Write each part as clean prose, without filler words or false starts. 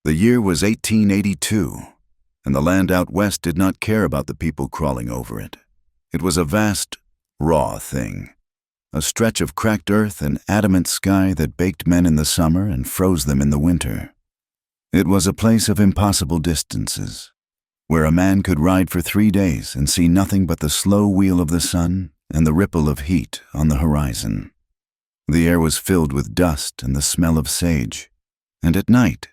The year was 1882, and the land out west did not care about the people crawling over it. It was a vast, raw thing, a stretch of cracked earth and adamant sky that baked men in the summer and froze them in the winter. It was a place of impossible distances, where a man could ride for 3 days and see nothing but the slow wheel of the sun and the ripple of heat on the horizon. The air was filled with dust and the smell of sage, and at night,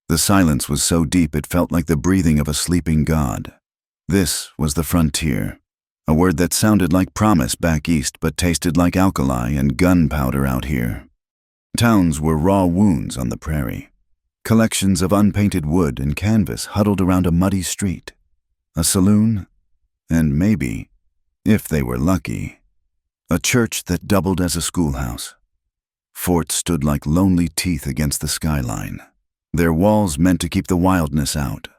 the silence was so deep it felt like the breathing of a sleeping god. This was the frontier, a word that sounded like promise back east but tasted like alkali and gunpowder out here. Towns were raw wounds on the prairie, collections of unpainted wood and canvas huddled around a muddy street, a saloon, and maybe, if they were lucky, a church that doubled as a schoolhouse. Forts stood like lonely teeth against the skyline, their walls meant to keep the wildness out,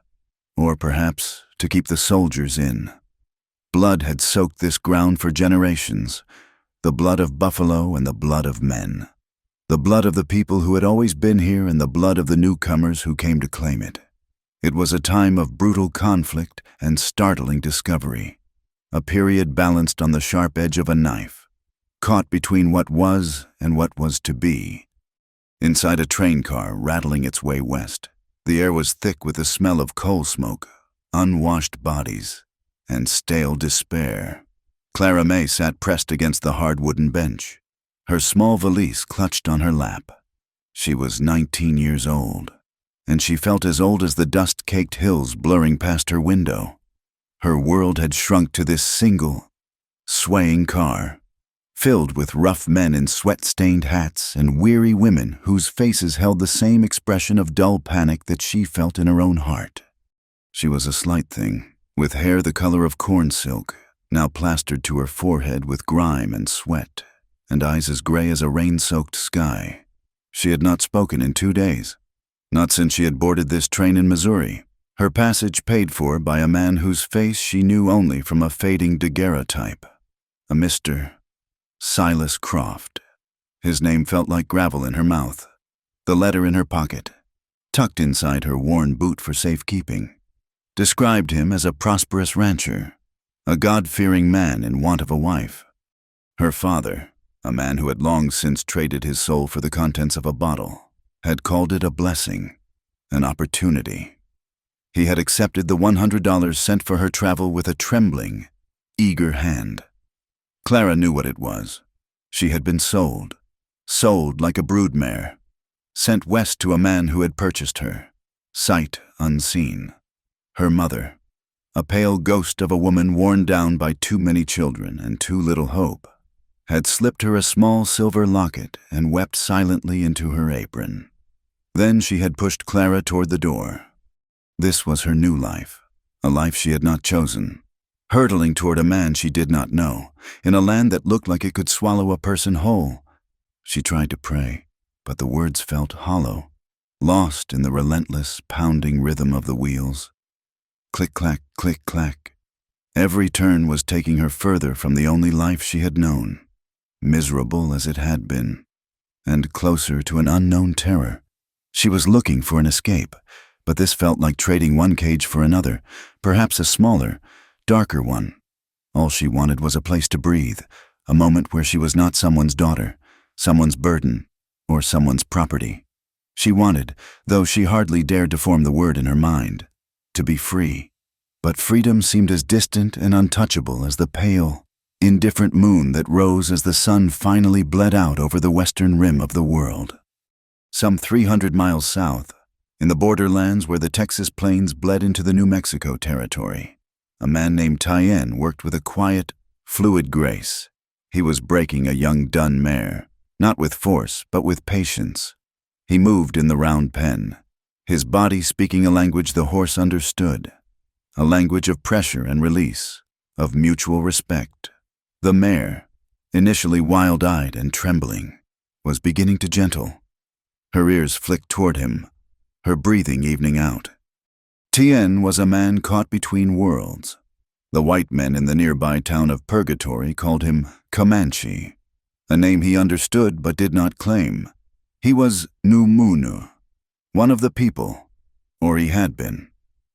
or perhaps to keep the soldiers in. Blood had soaked this ground for generations, the blood of buffalo and the blood of men, the blood of the people who had always been here and the blood of the newcomers who came to claim it. It was a time of brutal conflict and startling discovery, a period balanced on the sharp edge of a knife, caught between what was and what was to be. Inside a train car rattling its way west, the air was thick with the smell of coal smoke, unwashed bodies, and stale despair. Clara May sat pressed against the hard wooden bench, her small valise clutched on her lap. She was 19 years old, and she felt as old as the dust-caked hills blurring past her window. Her world had shrunk to this single, swaying car, filled with rough men in sweat-stained hats and weary women whose faces held the same expression of dull panic that she felt in her own heart. She was a slight thing, with hair the color of corn silk, now plastered to her forehead with grime and sweat, and eyes as gray as a rain-soaked sky. She had not spoken in 2 days, not since she had boarded this train in Missouri, her passage paid for by a man whose face she knew only from a fading daguerreotype, a Mr. Silas Croft. His name felt like gravel in her mouth, the letter in her pocket, tucked inside her worn boot for safekeeping, described him as a prosperous rancher, a God-fearing man in want of a wife. Her father, a man who had long since traded his soul for the contents of a bottle, had called it a blessing, an opportunity. He had accepted the $100 sent for her travel with a trembling, eager hand. Clara knew what it was. She had been sold like a broodmare, sent west to a man who had purchased her, sight unseen. Her mother, a pale ghost of a woman worn down by too many children and too little hope, had slipped her a small silver locket and wept silently into her apron. Then she had pushed Clara toward the door. This was her new life, a life she had not chosen, hurtling toward a man she did not know, in a land that looked like it could swallow a person whole. She tried to pray, but the words felt hollow, lost in the relentless, pounding rhythm of the wheels. Click-clack, click-clack. Every turn was taking her further from the only life she had known, miserable as it had been, and closer to an unknown terror. She was looking for an escape, but this felt like trading one cage for another, perhaps a smaller, darker one. All she wanted was a place to breathe, a moment where she was not someone's daughter, someone's burden, or someone's property. She wanted, though she hardly dared to form the word in her mind, to be free. But freedom seemed as distant and untouchable as the pale, indifferent moon that rose as the sun finally bled out over the western rim of the world. Some 300 miles south, in the borderlands where the Texas plains bled into the New Mexico territory, a man named Tyen worked with a quiet, fluid grace. He was breaking a young dun mare, not with force, but with patience. He moved in the round pen, his body speaking a language the horse understood, a language of pressure and release, of mutual respect. The mare, initially wild-eyed and trembling, was beginning to gentle. Her ears flicked toward him, her breathing evening out. Tien was a man caught between worlds. The white men in the nearby town of Purgatory called him Comanche, a name he understood but did not claim. He was Numunu, one of the people, Or he had been.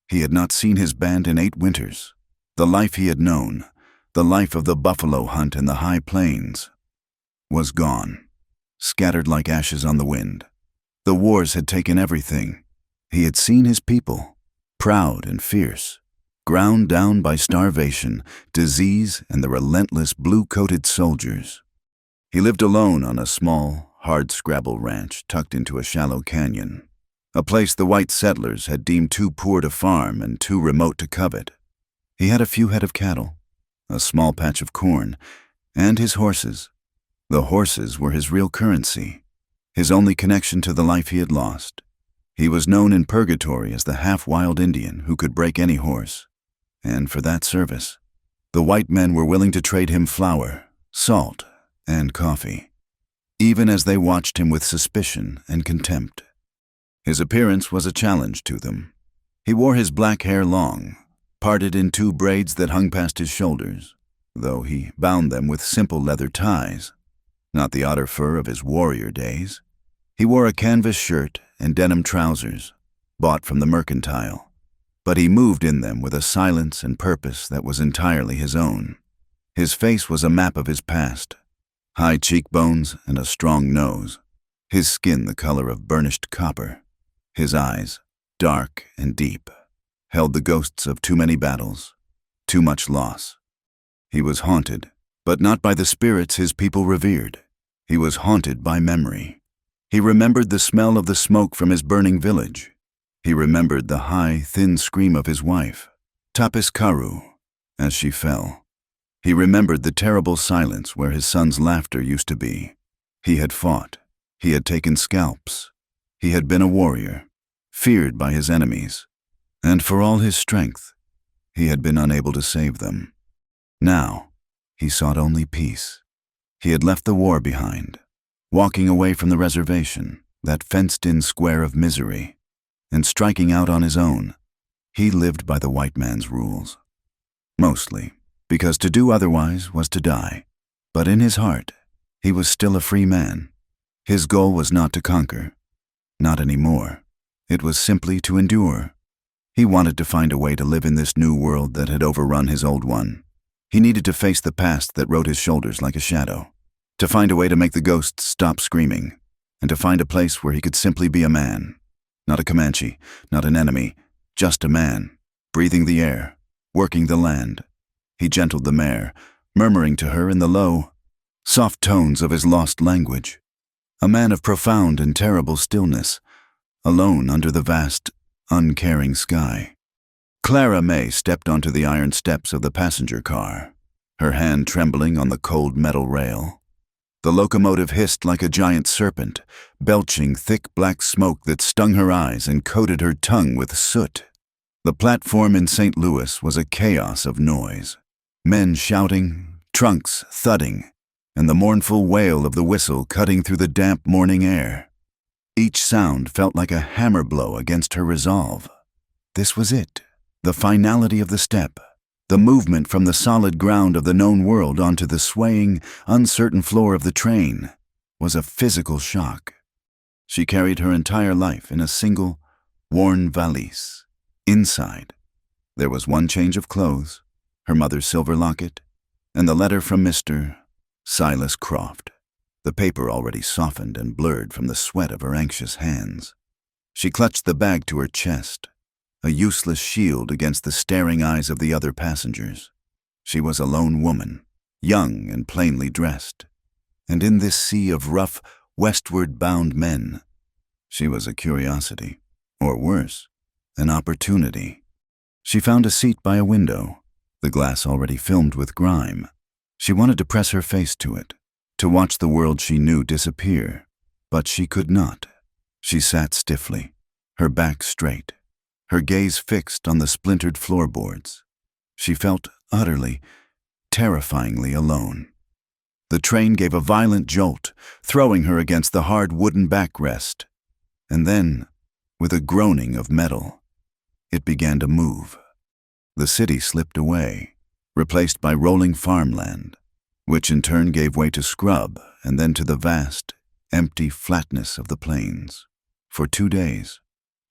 He had not seen his band in 8 winters. The life he had known, the life of the buffalo hunt in the high plains, was gone, scattered like ashes on the wind. The wars had taken everything. He had seen his people, proud and fierce, ground down by starvation, disease, and the relentless blue-coated soldiers. He lived alone on a small, hard-scrabble ranch tucked into a shallow canyon, a place the white settlers had deemed too poor to farm and too remote to covet. He had a few head of cattle, a small patch of corn, and his horses. The horses were his real currency, his only connection to the life he had lost. He was known in purgatory as the half-wild Indian who could break any horse. And for that service, the white men were willing to trade him flour, salt, and coffee, even as they watched him with suspicion and contempt. His appearance was a challenge to them. He wore his black hair long, parted in 2 braids that hung past his shoulders, though he bound them with simple leather ties, not the otter fur of his warrior days. He wore a canvas shirt and denim trousers, bought from the mercantile, but he moved in them with a silence and purpose that was entirely his own. His face was a map of his past, high cheekbones and a strong nose, his skin the color of burnished copper. His eyes, dark and deep, held the ghosts of too many battles, too much loss. He was haunted, but not by the spirits his people revered. He was haunted by memory. He remembered the smell of the smoke from his burning village. He remembered the high, thin scream of his wife, Tapis Karu, as she fell. He remembered the terrible silence where his son's laughter used to be. He had fought. He had taken scalps. He had been a warrior, feared by his enemies. And for all his strength, he had been unable to save them. Now, he sought only peace. He had left the war behind, walking away from the reservation, that fenced-in square of misery, and striking out on his own. He lived by the white man's rules. Mostly, because to do otherwise was to die. But in his heart, he was still a free man. His goal was not to conquer. Not anymore. It was simply to endure. He wanted to find a way to live in this new world that had overrun his old one. He needed to face the past that rode his shoulders like a shadow, to find a way to make the ghosts stop screaming, and to find a place where he could simply be a man. Not a Comanche, not an enemy, just a man, breathing the air, working the land. He gentled the mare, murmuring to her in the low, soft tones of his lost language. A man of profound and terrible stillness, alone under the vast, uncaring sky. Clara May stepped onto the iron steps of the passenger car, her hand trembling on the cold metal rail. The locomotive hissed like a giant serpent, belching thick black smoke that stung her eyes and coated her tongue with soot. The platform in St. Louis was a chaos of noise. Men shouting, trunks thudding, and the mournful wail of the whistle cutting through the damp morning air. Each sound felt like a hammer blow against her resolve. This was it, the finality of the step, the movement from the solid ground of the known world onto the swaying, uncertain floor of the train, was a physical shock. She carried her entire life in a single, worn valise. Inside, there was one change of clothes, her mother's silver locket, and the letter from Mr. Silas Croft, the paper already softened and blurred from the sweat of her anxious hands. She clutched the bag to her chest, a useless shield against the staring eyes of the other passengers. She was a lone woman, young and plainly dressed, and in this sea of rough, westward-bound men, she was a curiosity, or worse, an opportunity. She found a seat by a window, the glass already filmed with grime. She wanted to press her face to it, to watch the world she knew disappear, but she could not. She sat stiffly, her back straight, her gaze fixed on the splintered floorboards. She felt utterly, terrifyingly alone. The train gave a violent jolt, throwing her against the hard wooden backrest, and then, with a groaning of metal, it began to move. The city slipped away, replaced by rolling farmland, which in turn gave way to scrub and then to the vast, empty flatness of the plains. For 2 days,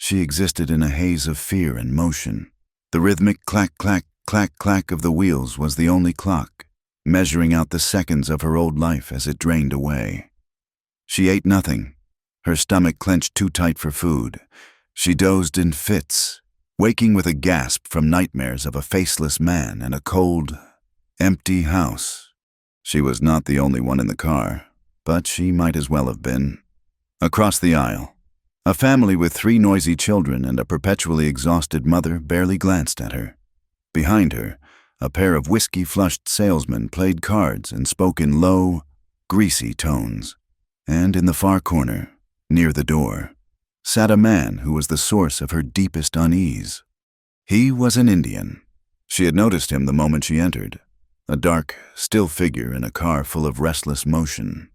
She existed in a haze of fear and motion. The rhythmic clack, clack, clack, clack of the wheels was the only clock, measuring out the seconds of her old life as it drained away. She ate nothing, her stomach clenched too tight for food. She dozed in fits, waking with a gasp from nightmares of a faceless man and a cold, empty house. She was not the only one in the car, but she might as well have been. Across the aisle, a family with 3 noisy children and a perpetually exhausted mother barely glanced at her. Behind her, a pair of whiskey-flushed salesmen played cards and spoke in low, greasy tones. And in the far corner, near the door, sat a man who was the source of her deepest unease. He was an Indian. She had noticed him the moment she entered, a dark, still figure in a car full of restless motion.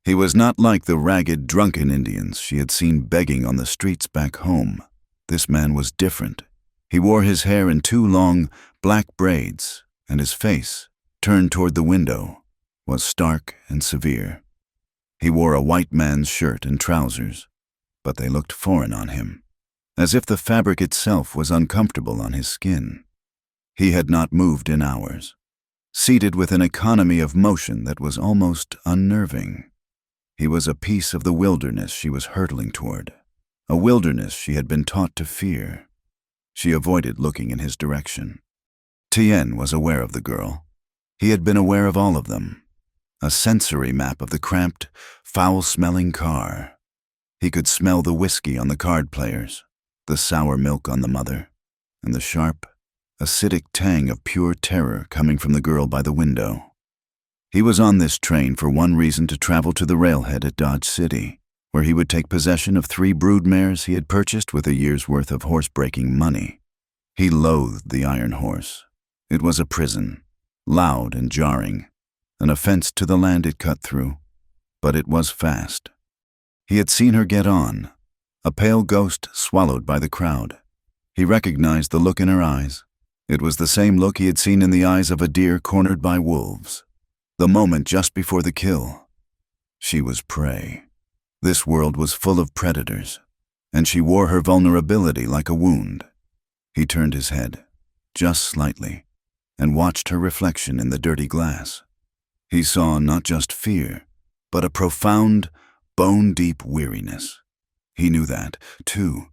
He was not like the ragged, drunken Indians she had seen begging on the streets back home. This man was different. He wore his hair in 2 long, black braids, and his face, turned toward the window, was stark and severe. He wore a white man's shirt and trousers, but they looked foreign on him, as if the fabric itself was uncomfortable on his skin. He had not moved in hours, seated with an economy of motion that was almost unnerving. He was a piece of the wilderness she was hurtling toward, a wilderness she had been taught to fear. She avoided looking in his direction. Tien was aware of the girl. He had been aware of all of them, a sensory map of the cramped, foul-smelling car. He could smell the whiskey on the card players, the sour milk on the mother, and the sharp, acidic tang of pure terror coming from the girl by the window. He was on this train for one reason: to travel to the railhead at Dodge City, where he would take possession of 3 brood mares he had purchased with a year's worth of horse-breaking money. He loathed the Iron Horse. It was a prison, loud and jarring, an offense to the land it cut through, but it was fast. He had seen her get on, a pale ghost swallowed by the crowd. He recognized the look in her eyes. It was the same look he had seen in the eyes of a deer cornered by wolves. The moment just before the kill. She was prey. This world was full of predators, and she wore her vulnerability like a wound. He turned his head, just slightly, and watched her reflection in the dirty glass. He saw not just fear, but a profound, bone-deep weariness. He knew that, too.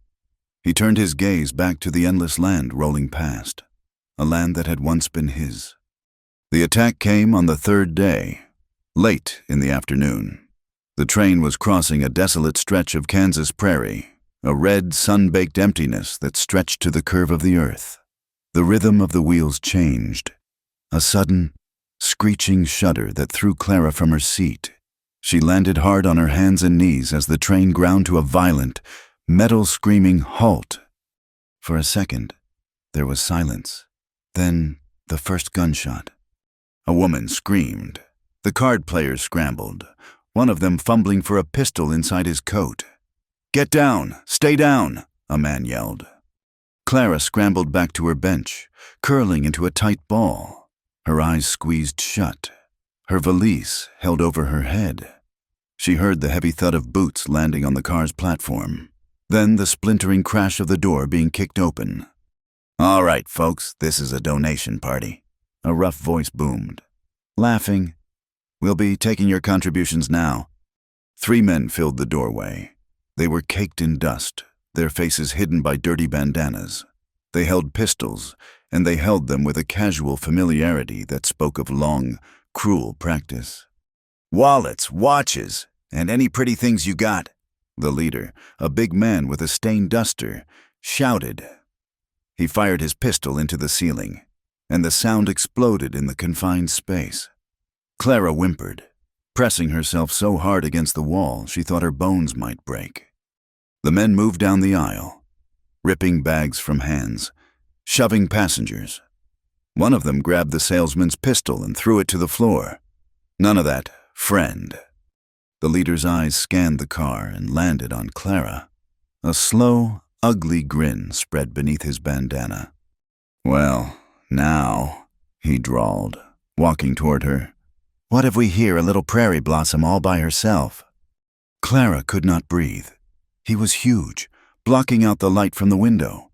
He turned his gaze back to the endless land rolling past, a land that had once been his. The attack came on the 3rd day, late in the afternoon. The train was crossing a desolate stretch of Kansas prairie, a red, sun-baked emptiness that stretched to the curve of the earth. The rhythm of the wheels changed, a sudden, screeching shudder that threw Clara from her seat. She landed hard on her hands and knees as the train ground to a violent, metal-screaming halt. For a second, there was silence. Then, the first gunshot. A woman screamed. The card players scrambled, one of them fumbling for a pistol inside his coat. "Get down! Stay down!" a man yelled. Clara scrambled back to her bench, curling into a tight ball, her eyes squeezed shut, her valise held over her head. She heard the heavy thud of boots landing on the car's platform, then the splintering crash of the door being kicked open. "All right, folks, this is a donation party," a rough voice boomed. Laughing, "We'll be taking your contributions now." 3 men filled the doorway. They were caked in dust, their faces hidden by dirty bandanas. They held pistols, and they held them with a casual familiarity that spoke of long, cruel practice. "Wallets, watches, and any pretty things you got," the leader, a big man with a stained duster, shouted. He fired his pistol into the ceiling, and the sound exploded in the confined space. Clara whimpered, pressing herself so hard against the wall she thought her bones might break. The men moved down the aisle, ripping bags from hands, shoving passengers. One of them grabbed the salesman's pistol and threw it to the floor. "None of that, friend." The leader's eyes scanned the car and landed on Clara. A slow, ugly grin spread beneath his bandana. "Well, now," he drawled, walking toward her. "What if we hear a little prairie blossom all by herself?" Clara could not breathe. He was huge, blocking out the light from the window.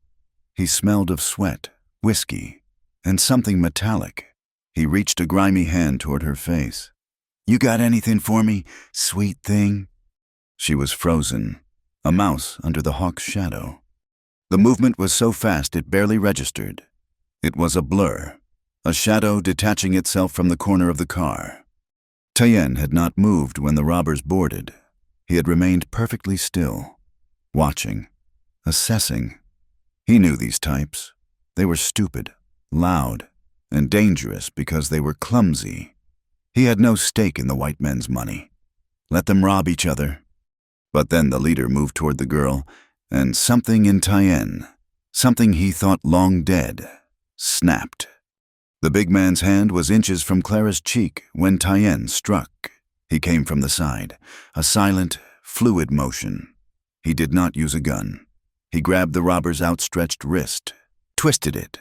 He smelled of sweat, whiskey, and something metallic. He reached a grimy hand toward her face. "You got anything for me, sweet thing?" She was frozen, a mouse under the hawk's shadow. The movement was so fast it barely registered. It was a blur, a shadow detaching itself from the corner of the car. Tien had not moved when the robbers boarded. He had remained perfectly still, watching, assessing. He knew these types. They were stupid, loud, and dangerous because they were clumsy. He had no stake in the white men's money. Let them rob each other. But then the leader moved toward the girl, and something in Tien, something he thought long dead, snapped. The big man's hand was inches from Clara's cheek when Tien struck. He came from the side, a silent, fluid motion. He did not use a gun. He grabbed the robber's outstretched wrist, twisted it,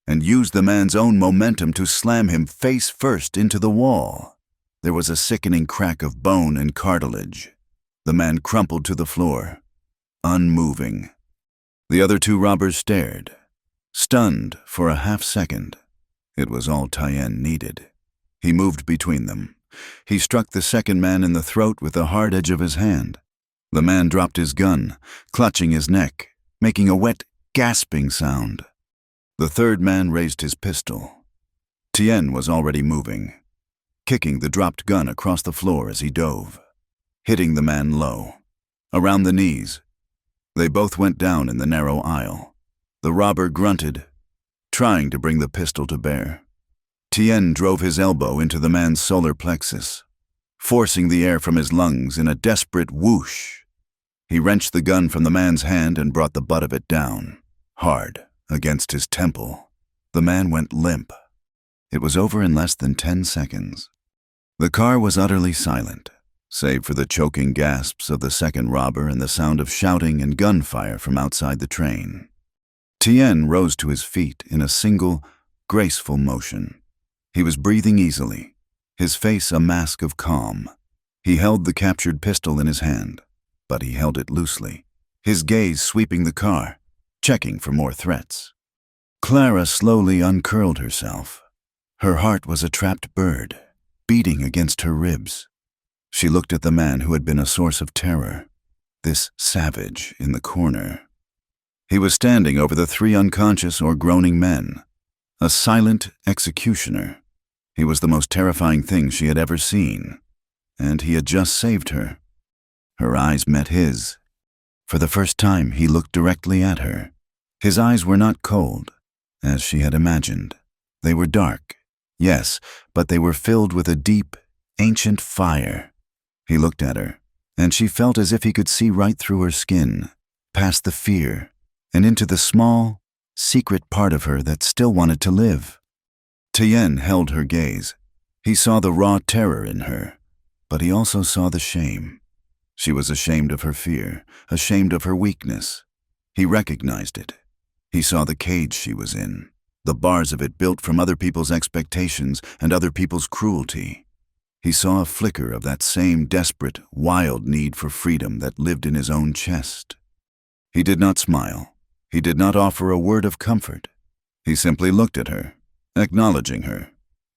and used the man's own momentum to slam him face first into the wall. There was a sickening crack of bone and cartilage. The man crumpled to the floor, unmoving. The other two robbers stared, stunned for a half-second. It was all Tien needed. He moved between them. He struck the second man in the throat with the hard edge of his hand. The man dropped his gun, clutching his neck, making a wet, gasping sound. The third man raised his pistol. Tien was already moving, kicking the dropped gun across the floor as he dove, hitting the man low, around the knees. They both went down in the narrow aisle. The robber grunted, trying to bring the pistol to bear. Tien drove his elbow into the man's solar plexus, forcing the air from his lungs in a desperate whoosh. He wrenched the gun from the man's hand and brought the butt of it down, hard, against his temple. The man went limp. It was over in less than 10 seconds. The car was utterly silent, save for the choking gasps of the second robber and the sound of shouting and gunfire from outside the train. Tien rose to his feet in a single, graceful motion. He was breathing easily, his face a mask of calm. He held the captured pistol in his hand, but he held it loosely, his gaze sweeping the car, checking for more threats. Clara slowly uncurled herself. Her heart was a trapped bird, beating against her ribs. She looked at the man who had been a source of terror, this savage in the corner. He was standing over the 3 unconscious or groaning men, a silent executioner. He was the most terrifying thing she had ever seen, and he had just saved her. Her eyes met his. For the first time, he looked directly at her. His eyes were not cold, as she had imagined. They were dark, yes, but they were filled with a deep, ancient fire. He looked at her, and she felt as if he could see right through her skin, past the fear, and into the small, secret part of her that still wanted to live. Tien held her gaze. He saw the raw terror in her, but he also saw the shame. She was ashamed of her fear, ashamed of her weakness. He recognized it. He saw the cage she was in, the bars of it built from other people's expectations and other people's cruelty. He saw a flicker of that same desperate, wild need for freedom that lived in his own chest. He did not smile. He did not offer a word of comfort. He simply looked at her, acknowledging her.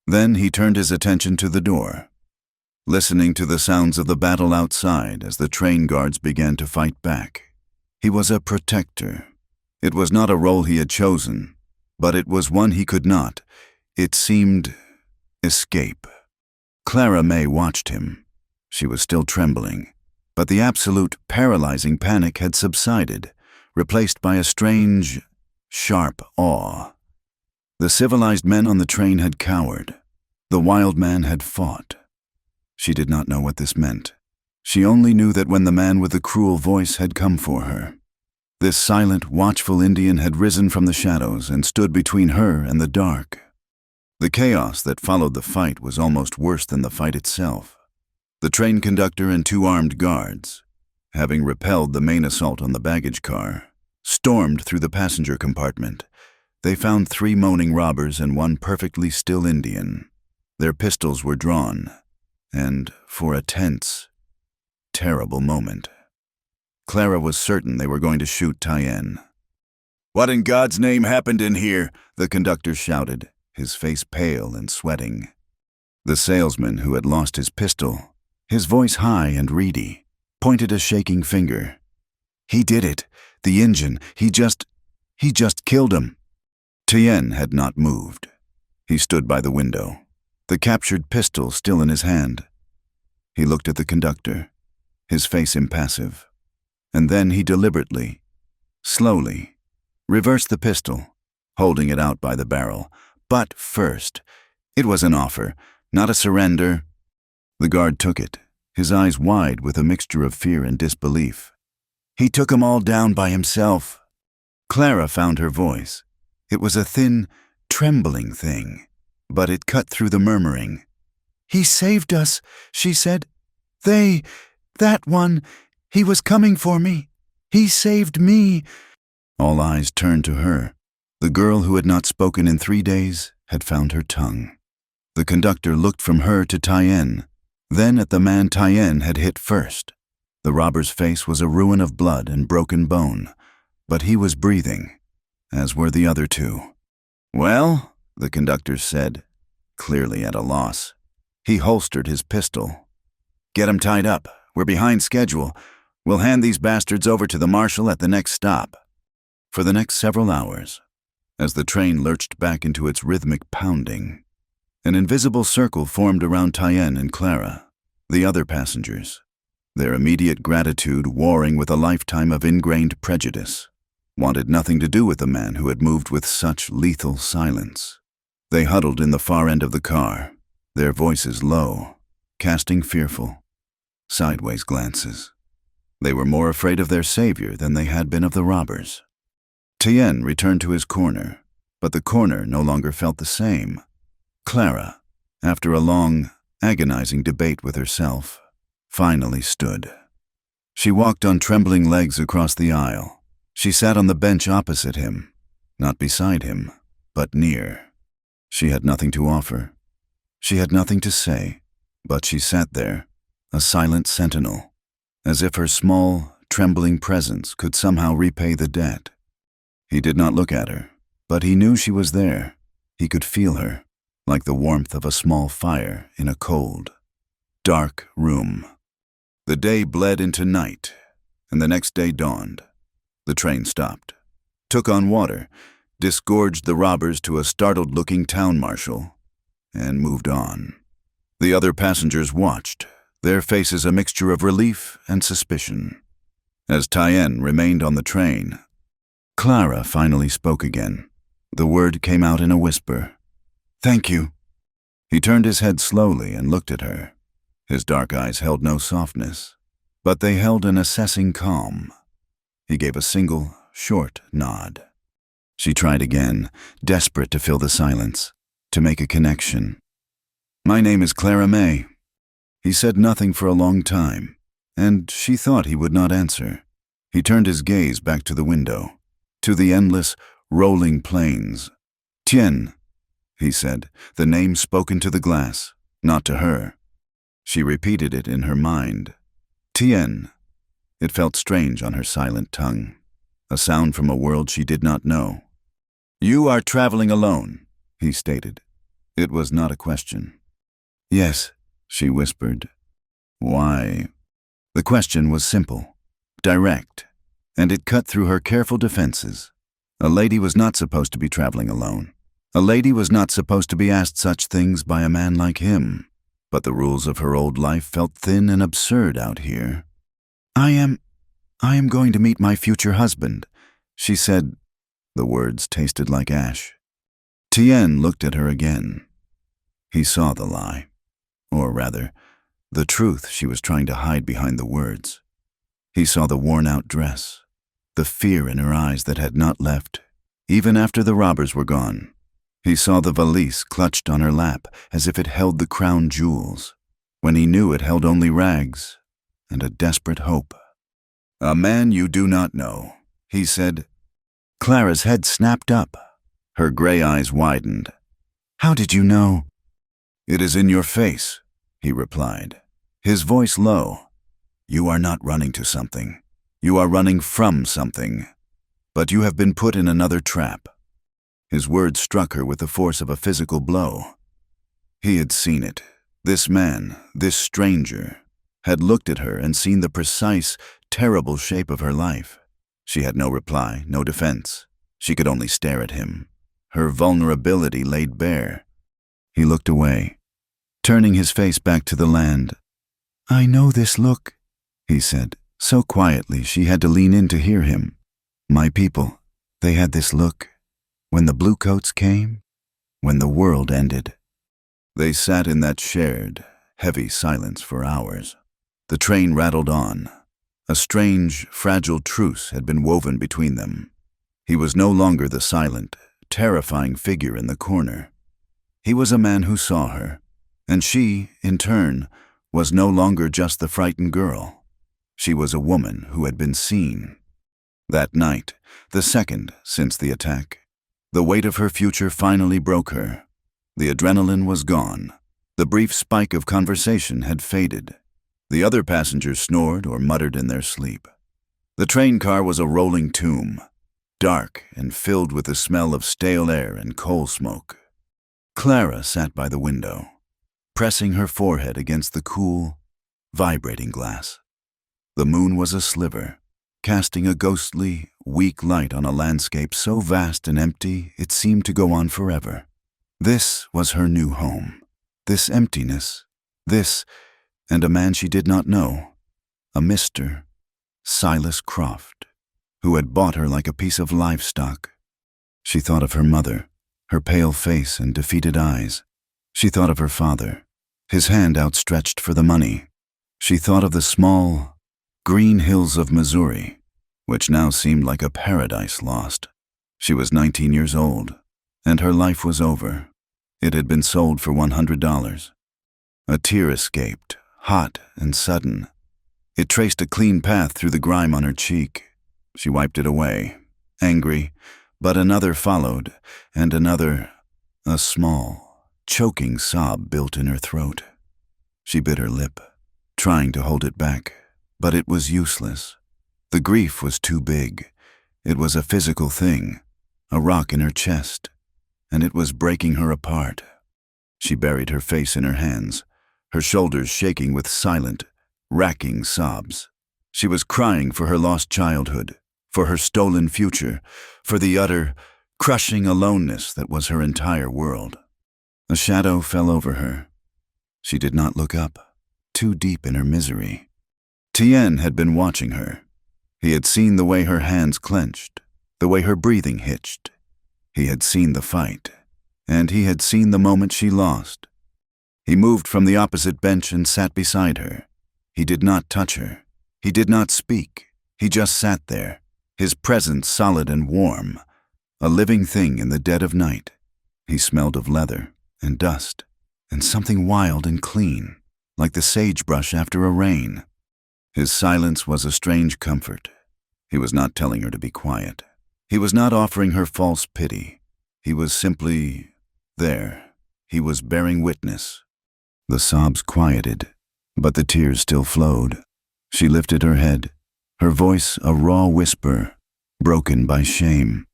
Then he turned his attention to the door, listening to the sounds of the battle outside as the train guards began to fight back. He was a protector. It was not a role he had chosen, but it was one he could not, it seemed, escape. Clara May watched him. She was still trembling, but the absolute, paralyzing panic had subsided, replaced by a strange, sharp awe. The civilized men on the train had cowered. The wild man had fought. She did not know what this meant. She only knew that when the man with the cruel voice had come for her, this silent, watchful Indian had risen from the shadows and stood between her and the dark. The chaos that followed the fight was almost worse than the fight itself. The train conductor and 2 armed guards, having repelled the main assault on the baggage car, stormed through the passenger compartment. They found 3 moaning robbers and 1 perfectly still Indian. Their pistols were drawn, and for a tense, terrible moment, Clara was certain they were going to shoot Tyen. "What in God's name happened in here?" the conductor shouted, his face pale and sweating. The salesman, who had lost his pistol, his voice high and reedy, pointed a shaking finger. "He did it. The engine. He just killed him." Tyen had not moved. He stood by the window, the captured pistol still in his hand. He looked at the conductor, his face impassive, and then he deliberately, slowly, reversed the pistol, holding it out by the barrel. But first, it was an offer, not a surrender. The guard took it, his eyes wide with a mixture of fear and disbelief. "He took 'em all down by himself." Clara found her voice. It was a thin, trembling thing, but it cut through the murmuring. "He saved us," she said. That one, he was coming for me. He saved me." All eyes turned to her. The girl who had not spoken in 3 days had found her tongue. The conductor looked from her to Tyen, then at the man Tyen had hit first. The robber's face was a ruin of blood and broken bone, but he was breathing, as were the other two. "Well," the conductor said, clearly at a loss. He holstered his pistol. "Get 'em tied up. We're behind schedule. We'll hand these bastards over to the marshal at the next stop." For the next several hours, as the train lurched back into its rhythmic pounding, an invisible circle formed around Tyen and Clara, the other passengers, their immediate gratitude warring with a lifetime of ingrained prejudice, wanted nothing to do with the man who had moved with such lethal silence. They huddled in the far end of the car, their voices low, casting fearful, sideways glances. They were more afraid of their savior than they had been of the robbers. Tyen returned to his corner, but the corner no longer felt the same. Clara, after a long, agonizing debate with herself, finally stood. She walked on trembling legs across the aisle. She sat on the bench opposite him, not beside him, but near. She had nothing to offer. She had nothing to say, but she sat there, a silent sentinel, as if her small, trembling presence could somehow repay the debt. He did not look at her, but he knew she was there. He could feel her, like the warmth of a small fire in a cold, dark room. The day bled into night, and the next day dawned. The train stopped, took on water, disgorged the robbers to a startled-looking town marshal, and moved on. The other passengers watched, their faces a mixture of relief and suspicion. As Tyen remained on the train, Clara finally spoke again. The word came out in a whisper. "Thank you." He turned his head slowly and looked at her. His dark eyes held no softness, but they held an assessing calm. He gave a single, short nod. She tried again, desperate to fill the silence, to make a connection. "My name is Clara May." He said nothing for a long time, and she thought he would not answer. He turned his gaze back to the window, to the endless, rolling plains. "Tyen," he said, the name spoken to the glass, not to her. She repeated it in her mind. "Tyen." It felt strange on her silent tongue, a sound from a world she did not know. "You are traveling alone," he stated. It was not a question. "Yes," she whispered. "Why?" The question was simple, direct, and it cut through her careful defenses. A lady was not supposed to be traveling alone. A lady was not supposed to be asked such things by a man like him. But the rules of her old life felt thin and absurd out here. I am going to meet my future husband," she said. The words tasted like ash. Tyen looked at her again. He saw the lie, or rather, the truth she was trying to hide behind the words. He saw the worn-out dress, the fear in her eyes that had not left, even after the robbers were gone. He saw the valise clutched on her lap as if it held the crown jewels, when he knew it held only rags and a desperate hope. "A man you do not know," he said. Clara's head snapped up. Her gray eyes widened. "How did you know?" "It is in your face," he replied, his voice low. "You are not running to something. You are running from something, but you have been put in another trap." His words struck her with the force of a physical blow. He had seen it. This man, this stranger, had looked at her and seen the precise, terrible shape of her life. She had no reply, no defense. She could only stare at him, her vulnerability laid bare. He looked away, turning his face back to the land. "I know this look," he said, so quietly she had to lean in to hear him. "My people, they had this look when the bluecoats came, when the world ended." They sat in that shared, heavy silence for hours. The train rattled on. A strange, fragile truce had been woven between them. He was no longer the silent, terrifying figure in the corner. He was a man who saw her, and she, in turn, was no longer just the frightened girl. She was a woman who had been seen. That night, the second since the attack, the weight of her future finally broke her. The adrenaline was gone. The brief spike of conversation had faded. The other passengers snored or muttered in their sleep. The train car was a rolling tomb, dark and filled with the smell of stale air and coal smoke. Clara sat by the window, pressing her forehead against the cool, vibrating glass. The moon was a sliver, casting a ghostly, weak light on a landscape so vast and empty it seemed to go on forever. This was her new home. This emptiness, this, and a man she did not know, a Mr. Silas Croft, who had bought her like a piece of livestock. She thought of her mother, her pale face and defeated eyes. She thought of her father, his hand outstretched for the money. She thought of the small, green hills of Missouri, which now seemed like a paradise lost. She was 19 years old, and her life was over. It had been sold for $100. A tear escaped, hot and sudden. It traced a clean path through the grime on her cheek. She wiped it away, angry, but another followed, and another. A small, choking sob built in her throat. She bit her lip, trying to hold it back, but it was useless. The grief was too big. It was a physical thing, a rock in her chest, and it was breaking her apart. She buried her face in her hands, her shoulders shaking with silent, racking sobs. She was crying for her lost childhood, for her stolen future, for the utter, crushing aloneness that was her entire world. A shadow fell over her. She did not look up, too deep in her misery. Tien had been watching her. He had seen the way her hands clenched, the way her breathing hitched. He had seen the fight, and he had seen the moment she lost. He moved from the opposite bench and sat beside her. He did not touch her. He did not speak. He just sat there, his presence solid and warm, a living thing in the dead of night. He smelled of leather and dust and something wild and clean, like the sagebrush after a rain. His silence was a strange comfort. He was not telling her to be quiet. He was not offering her false pity. He was simply there. He was bearing witness. The sobs quieted, but the tears still flowed. She lifted her head, her voice a raw whisper, broken by shame.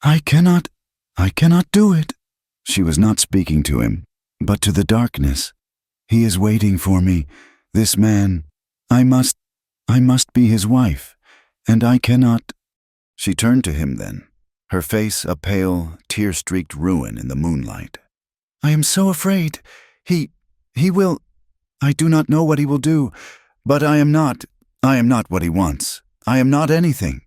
I cannot do it." She was not speaking to him, but to the darkness. "He is waiting for me, this man. I must be his wife, and I cannot." She turned to him then, her face a pale, tear-streaked ruin in the moonlight. "I am so afraid. He will. I do not know what he will do, but I am not what he wants. I am not anything."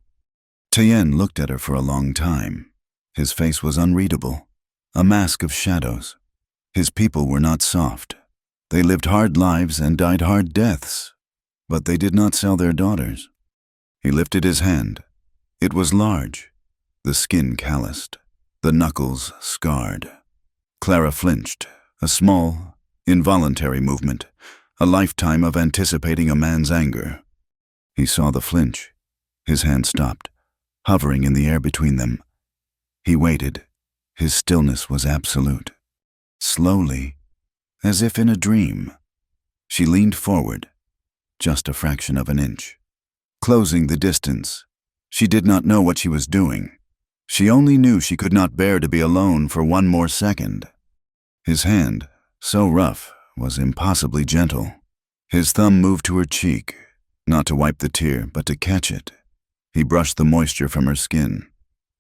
Tien looked at her for a long time. His face was unreadable, a mask of shadows. His people were not soft. They lived hard lives and died hard deaths, but they did not sell their daughters. He lifted his hand. It was large, the skin calloused, the knuckles scarred. Clara flinched, a small, involuntary movement, a lifetime of anticipating a man's anger. He saw the flinch. His hand stopped, hovering in the air between them. He waited. His stillness was absolute. Slowly, as if in a dream, she leaned forward, just a fraction of an inch. closing the distance. She did not know what she was doing. She only knew she could not bear to be alone for one more second. His hand, so rough, was impossibly gentle. His thumb moved to her cheek, not to wipe the tear, but to catch it. He brushed the moisture from her skin.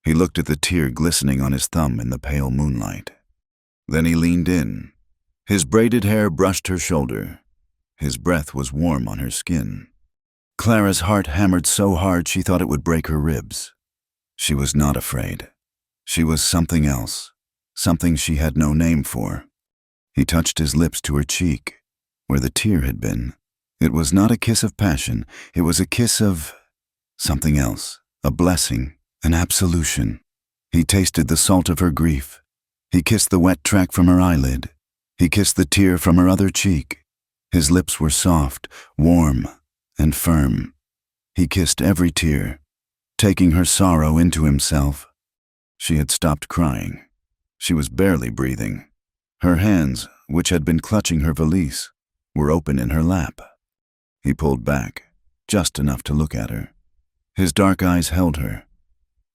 He looked at the tear glistening on his thumb in the pale moonlight. Then he leaned in. His braided hair brushed her shoulder. His breath was warm on her skin. Clara's heart hammered so hard she thought it would break her ribs. She was not afraid. She was something else, something she had no name for. He touched his lips to her cheek, where the tear had been. It was not a kiss of passion, it was a kiss of something else, a blessing, an absolution. He tasted the salt of her grief. He kissed the wet track from her eyelid. He kissed the tear from her other cheek. His lips were soft, warm, and firm. He kissed every tear, taking her sorrow into himself. She had stopped crying. She was barely breathing. Her hands, which had been clutching her valise, were open in her lap. He pulled back, just enough to look at her. His dark eyes held her.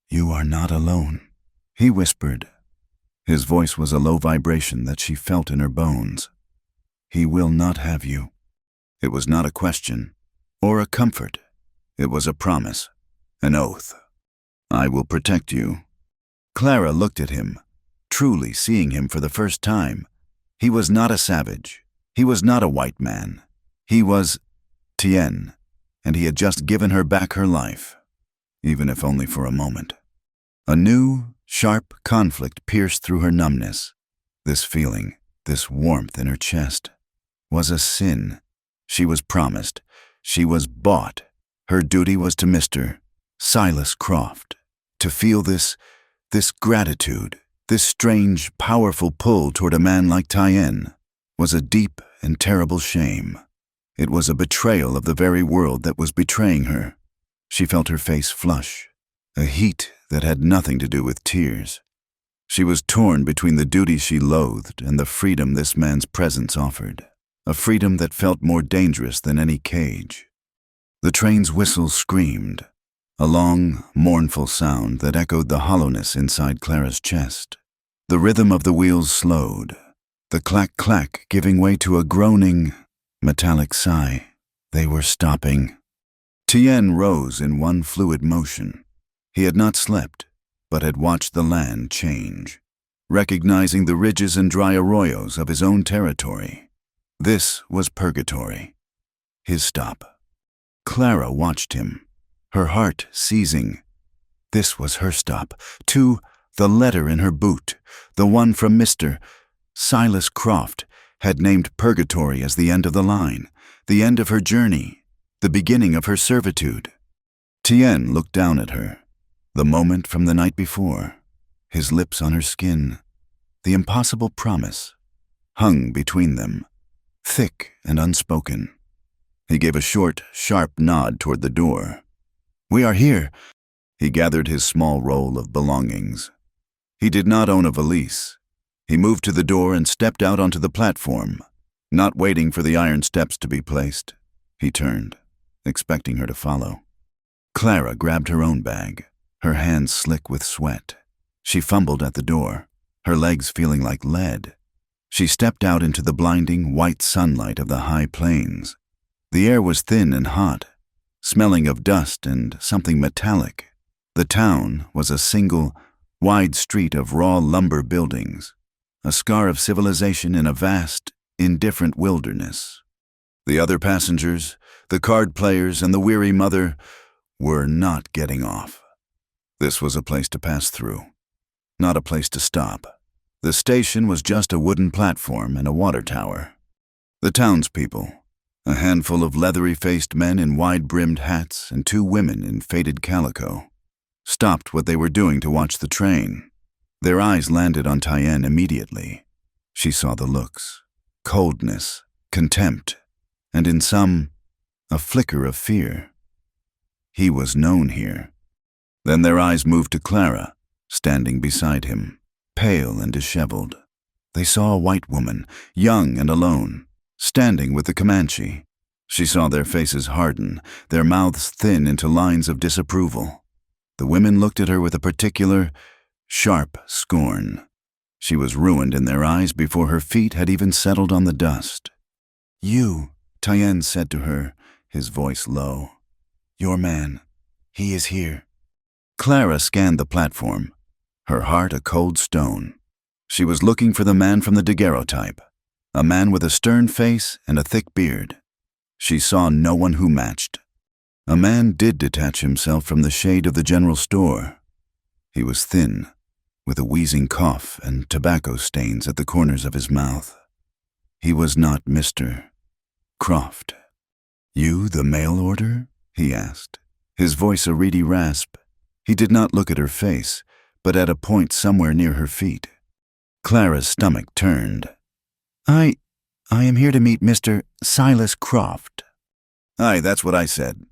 "You are not alone," he whispered. His voice was a low vibration that she felt in her bones. "He will not have you." It was not a question or a comfort. It was a promise, an oath. "I will protect you." Clara looked at him, truly seeing him for the first time. He was not a savage. He was not a white man. He was Tien, and he had just given her back her life, even if only for a moment. A new, sharp conflict pierced through her numbness. This feeling, this warmth in her chest, was a sin. She was promised. She was bought. Her duty was to Mr. Silas Croft. To feel this gratitude, this strange, powerful pull toward a man like Tien, was a deep and terrible shame. It was a betrayal of the very world that was betraying her. She felt her face flush, a heat that had nothing to do with tears. She was torn between the duty she loathed and the freedom this man's presence offered, a freedom that felt more dangerous than any cage. The train's whistle screamed, a long, mournful sound that echoed the hollowness inside Clara's chest. The rhythm of the wheels slowed, the clack-clack giving way to a groaning, metallic sigh. They were stopping. Tien rose in one fluid motion. He had not slept, but had watched the land change, recognizing the ridges and dry arroyos of his own territory. This was purgatory. His stop. Clara watched him, her heart seizing. This was her stop, too. The letter in her boot, the one from Mr. Silas Croft, had named purgatory as the end of the line, the end of her journey, the beginning of her servitude. Tien looked down at her, the moment from the night before, his lips on her skin. The impossible promise hung between them, thick and unspoken. He gave a short, sharp nod toward the door. "We are here." He gathered his small roll of belongings. He did not own a valise. He moved to the door and stepped out onto the platform, not waiting for the iron steps to be placed. He turned, expecting her to follow. Clara grabbed her own bag, her hands slick with sweat. She fumbled at the door, her legs feeling like lead. She stepped out into the blinding white sunlight of the high plains. The air was thin and hot, smelling of dust and something metallic. The town was a single, wide street of raw lumber buildings, a scar of civilization in a vast, indifferent wilderness. The other passengers, the card players, and the weary mother were not getting off. This was a place to pass through, not a place to stop. The station was just a wooden platform and a water tower. The townspeople, a handful of leathery-faced men in wide-brimmed hats and two women in faded calico, stopped what they were doing to watch the train. Their eyes landed on Tien immediately. She saw the looks, coldness, contempt, and in some, a flicker of fear. He was known here. Then their eyes moved to Clara, standing beside him, pale and disheveled. They saw a white woman, young and alone, standing with the Comanche. She saw their faces harden, their mouths thin into lines of disapproval. The women looked at her with a particular, sharp scorn. She was ruined in their eyes before her feet had even settled on the dust. "You," Tyen said to her, his voice low. "Your man. He is here." Clara scanned the platform, her heart a cold stone. She was looking for the man from the daguerreotype, a man with a stern face and a thick beard. She saw no one who matched. A man did detach himself from the shade of the general store. He was thin, with a wheezing cough and tobacco stains at the corners of his mouth. He was not Mr. Croft. "You the mail order?" he asked, his voice a reedy rasp. He did not look at her face, but at a point somewhere near her feet. Clara's stomach turned. I am here to meet Mr. Silas Croft." "Aye, that's what I said,"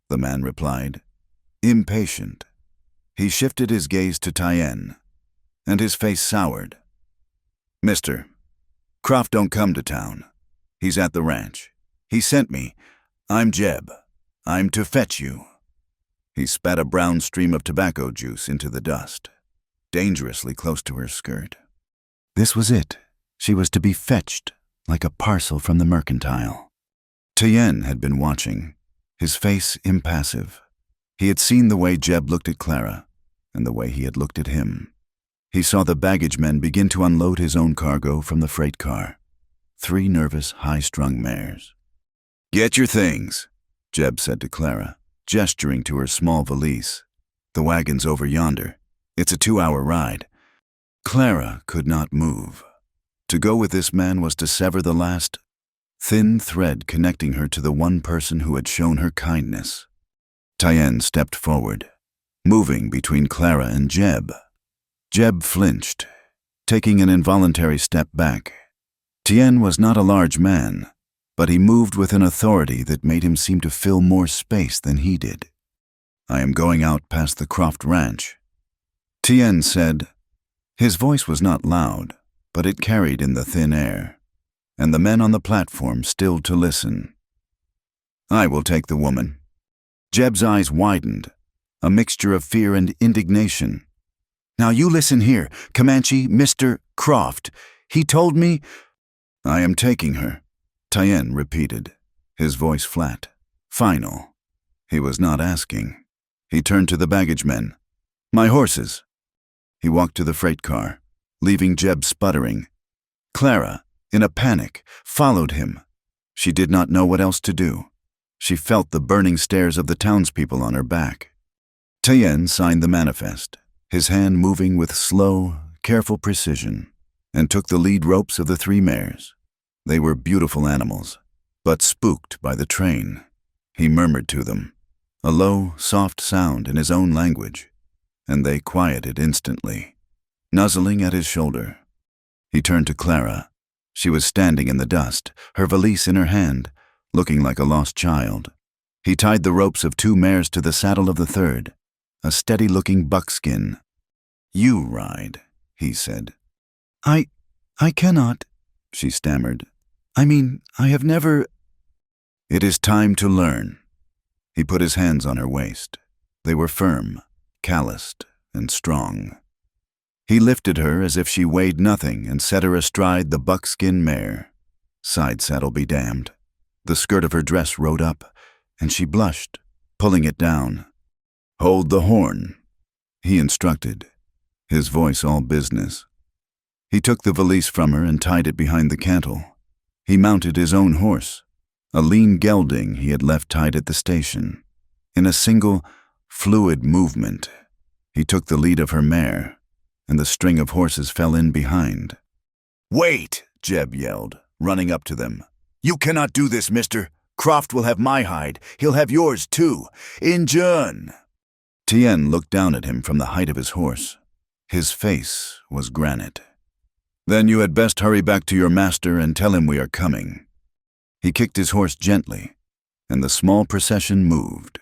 the man replied, impatient. He shifted his gaze to Tyen, and his face soured. "Mr. Croft don't come to town. He's at the ranch. He sent me. I'm Jeb. I'm to fetch you." He spat a brown stream of tobacco juice into the dust, dangerously close to her skirt. This was it. She was to be fetched, like a parcel from the mercantile. Tyen had been watching, his face impassive. He had seen the way Jeb looked at Clara, and the way he had looked at him. He saw the baggage men begin to unload his own cargo from the freight car. 3 nervous, high-strung mares. "Get your things," Jeb said to Clara, gesturing to her small valise. "The wagon's over yonder. It's a 2-hour ride." Clara could not move. To go with this man was to sever the last thin thread connecting her to the one person who had shown her kindness. Tyen stepped forward, moving between Clara and Jeb. Jeb flinched, taking an involuntary step back. Tyen was not a large man, but he moved with an authority that made him seem to fill more space than he did. "I am going out past the Croft Ranch," Tyen said. His voice was not loud, but it carried in the thin air, and the men on the platform stilled to listen. "I will take the woman." Jeb's eyes widened, a mixture of fear and indignation. "Now you listen here, Comanche, Mr. Croft. He told me—" "I am taking her," Tyen repeated, his voice flat, final. He was not asking. He turned to the baggage men. "My horses." He walked to the freight car, leaving Jeb sputtering. Clara, in a panic, followed him. She did not know what else to do. She felt the burning stares of the townspeople on her back. Tyen signed the manifest, his hand moving with slow, careful precision, and took the lead ropes of the 3 mares. They were beautiful animals, but spooked by the train. He murmured to them, a low, soft sound in his own language, and they quieted instantly, nuzzling at his shoulder. He turned to Clara. She was standing in the dust, her valise in her hand, looking like a lost child. He tied the ropes of 2 mares to the saddle of the 3rd, a steady-looking buckskin. "You ride," he said. I cannot," she stammered. "I mean, I have never—" "It is time to learn." He put his hands on her waist. They were firm, calloused, and strong. He lifted her as if she weighed nothing and set her astride the buckskin mare. Side saddle be damned. The skirt of her dress rode up, and she blushed, pulling it down. "Hold the horn," he instructed, his voice all business. He took the valise from her and tied it behind the cantle. He mounted his own horse, a lean gelding he had left tied at the station. In a single, fluid movement, he took the lead of her mare, and the string of horses fell in behind. "Wait!" Jeb yelled, running up to them. "You cannot do this, mister. Croft will have my hide. He'll have yours, too. Injun!" Tyen looked down at him from the height of his horse. His face was granite. "Then you had best hurry back to your master and tell him we are coming." He kicked his horse gently, and the small procession moved.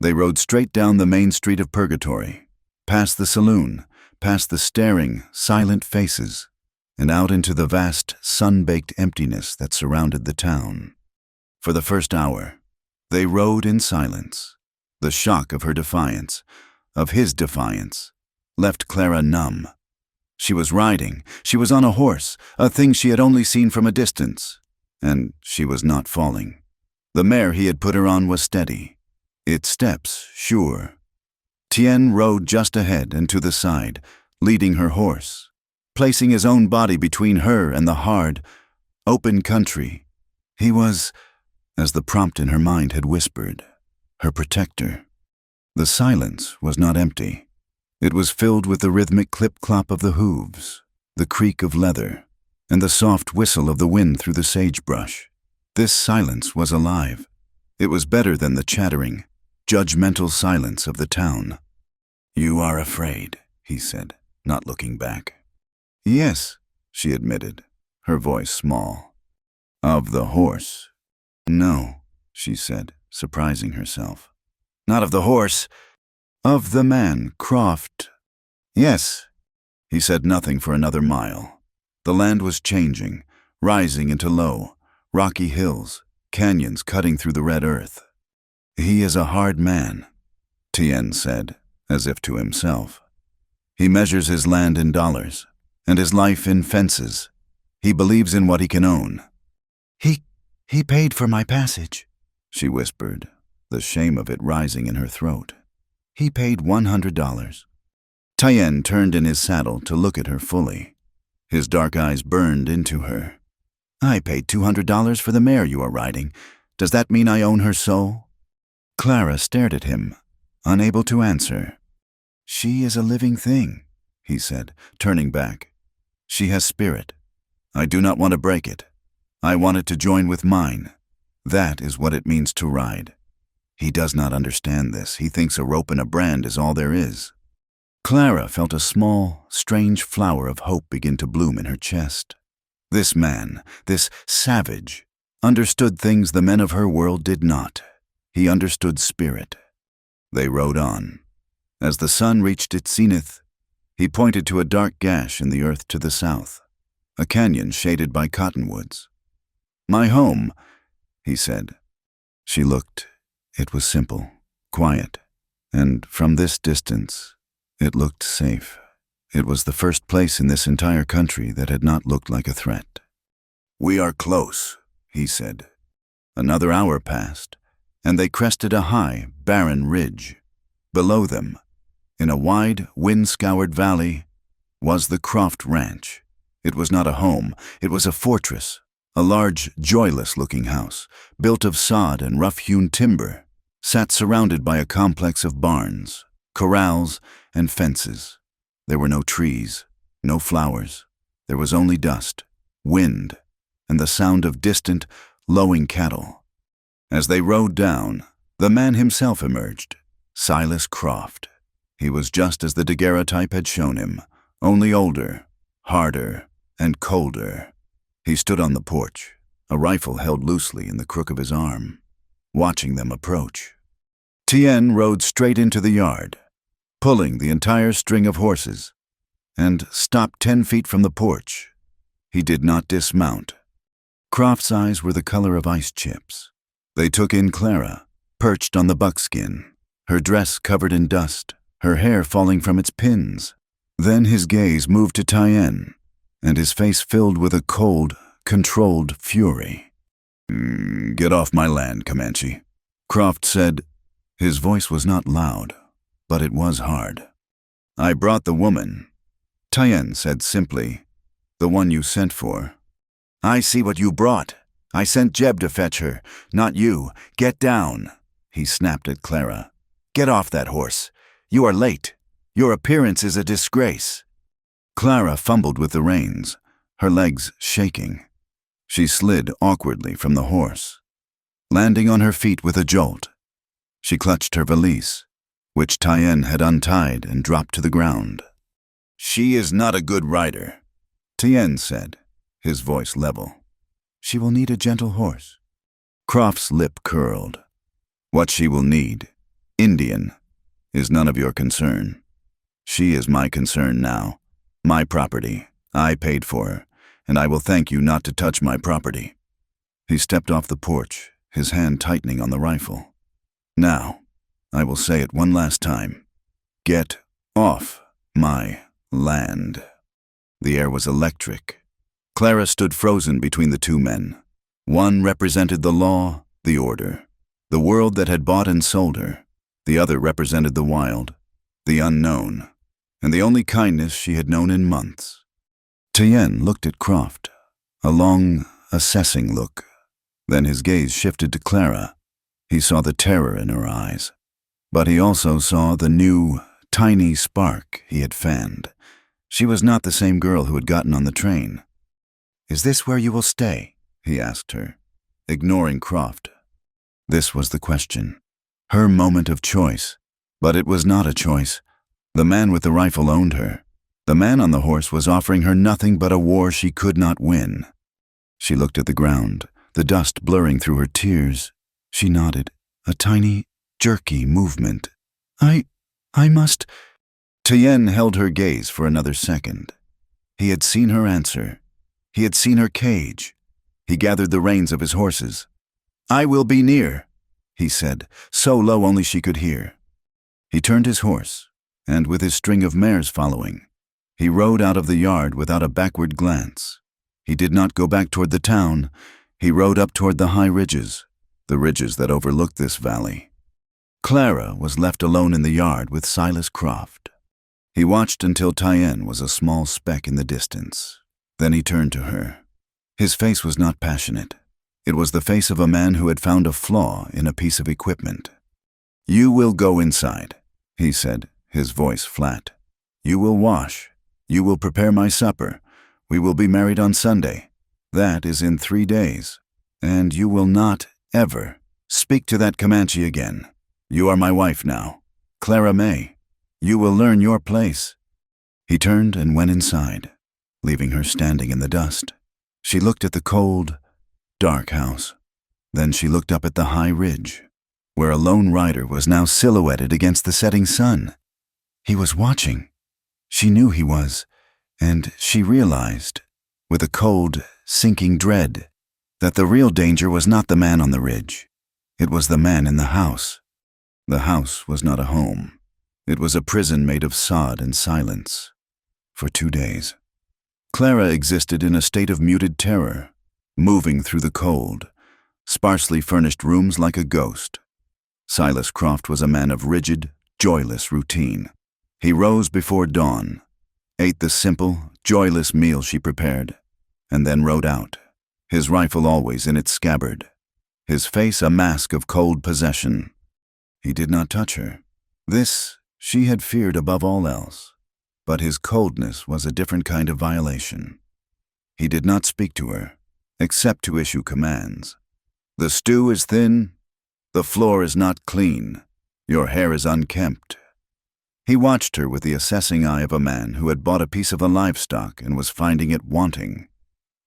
They rode straight down the main street of Purgatory, past the saloon, past the staring, silent faces, and out into the vast, sun-baked emptiness that surrounded the town. For the first hour, they rode in silence. The shock of her defiance, of his defiance, left Clara numb. She was riding, she was on a horse, a thing she had only seen from a distance, and she was not falling. The mare he had put her on was steady, its steps sure. Tien rode just ahead and to the side, leading her horse, placing his own body between her and the hard, open country. He was, as the prompt in her mind had whispered, her protector. The silence was not empty. It was filled with the rhythmic clip-clop of the hooves, the creak of leather, and the soft whistle of the wind through the sagebrush. This silence was alive. It was better than the chattering, judgmental silence of the town. "You are afraid," he said, not looking back. "Yes," she admitted, her voice small. "Of the horse?" "No," she said, surprising herself. "Not of the horse. Of the man, Croft." "Yes." He said nothing for another mile. The land was changing, rising into low, rocky hills, canyons cutting through the red earth. "He is a hard man," Tien said, as if to himself. "He measures his land in dollars, and his life in fences. He believes in what he can own." He paid for my passage," she whispered, the shame of it rising in her throat. "He paid $100. Tien turned in his saddle to look at her fully. His dark eyes burned into her. "I paid $200 for the mare you are riding. Does that mean I own her soul?" Clara stared at him, unable to answer. "She is a living thing," he said, turning back. "She has spirit. I do not want to break it. I want it to join with mine. That is what it means to ride." He does not understand this. He thinks a rope and a brand is all there is. Clara felt a small, strange flower of hope begin to bloom in her chest. This man, this savage, understood things the men of her world did not. He understood spirit. They rode on. As the sun reached its zenith, he pointed to a dark gash in the earth to the south, a canyon shaded by cottonwoods. "My home," he said. She looked. It was simple, quiet, and from this distance, it looked safe. It was the first place in this entire country that had not looked like a threat. "We are close," he said. Another hour passed, and they crested a high, barren ridge. Below them, in a wide, wind-scoured valley, was the Croft Ranch. It was not a home, it was a fortress, a large, joyless-looking house, built of sod and rough-hewn timber, sat surrounded by a complex of barns, corrals, and fences. There were no trees, no flowers. There was only dust, wind, and the sound of distant, lowing cattle. As they rode down, the man himself emerged, Silas Croft. He was just as the daguerreotype had shown him, only older, harder, and colder. He stood on the porch, a rifle held loosely in the crook of his arm, watching them approach. Tien rode straight into the yard, pulling the entire string of horses, and stopped 10 feet from the porch. He did not dismount. Croft's eyes were the color of ice chips. They took in Clara, perched on the buckskin, her dress covered in dust, her hair falling from its pins. Then his gaze moved to Tien, and his face filled with a cold, controlled fury. "Get off my land, Comanche," Croft said. His voice was not loud, but it was hard. "I brought the woman," Tien said simply, "the one you sent for." "I see what you brought. I sent Jeb to fetch her, not you. Get down," he snapped at Clara. "Get off that horse. You are late. Your appearance is a disgrace." Clara fumbled with the reins, her legs shaking. She slid awkwardly from the horse, landing on her feet with a jolt. She clutched her valise, which Tien had untied and dropped to the ground. "She is not a good rider," Tien said, his voice level. "She will need a gentle horse." Croft's lip curled. "What she will need, Indian, is none of your concern. She is my concern now. My property. I paid for her, and I will thank you not to touch my property." He stepped off the porch, his hand tightening on the rifle. "Now, I will say it one last time. Get off my land." The air was electric. Clara stood frozen between the two men. One represented the law, the order, the world that had bought and sold her. The other represented the wild, the unknown, and the only kindness she had known in months. Tien looked at Croft, a long, assessing look. Then his gaze shifted to Clara. He saw the terror in her eyes, but he also saw the new, tiny spark he had fanned. She was not the same girl who had gotten on the train. "Is this where you will stay?" he asked her, ignoring Croft. This was the question, her moment of choice, but it was not a choice. The man with the rifle owned her. The man on the horse was offering her nothing but a war she could not win. She looked at the ground, the dust blurring through her tears. She nodded, a tiny, jerky movement. I must." Tien held her gaze for another second. He had seen her answer. He had seen her cage. He gathered the reins of his horses. "I will be near," he said, so low only she could hear. He turned his horse, and with his string of mares following, he rode out of the yard without a backward glance. He did not go back toward the town. He rode up toward the high ridges, the ridges that overlooked this valley. Clara was left alone in the yard with Silas Croft. He watched until Tien was a small speck in the distance. Then he turned to her. His face was not passionate. It was the face of a man who had found a flaw in a piece of equipment. "You will go inside," he said, his voice flat. "You will wash. You will prepare my supper. We will be married on Sunday. That is in 3 days. And you will not, ever, speak to that Comanche again. You are my wife now, Clara May. You will learn your place." He turned and went inside, leaving her standing in the dust. She looked at the cold, dark house. Then she looked up at the high ridge, where a lone rider was now silhouetted against the setting sun. He was watching. She knew he was, and she realized, with a cold, sinking dread, that the real danger was not the man on the ridge. It was the man in the house. The house was not a home. It was a prison made of sod and silence. For 2 days, Clara existed in a state of muted terror, moving through the cold, sparsely furnished rooms like a ghost. Silas Croft was a man of rigid, joyless routine. He rose before dawn, ate the simple, joyless meal she prepared, and then rode out, his rifle always in its scabbard, his face a mask of cold possession. He did not touch her. This she had feared above all else, but his coldness was a different kind of violation. He did not speak to her, except to issue commands. "The stew is thin. The floor is not clean. Your hair is unkempt." He watched her with the assessing eye of a man who had bought a piece of a livestock and was finding it wanting.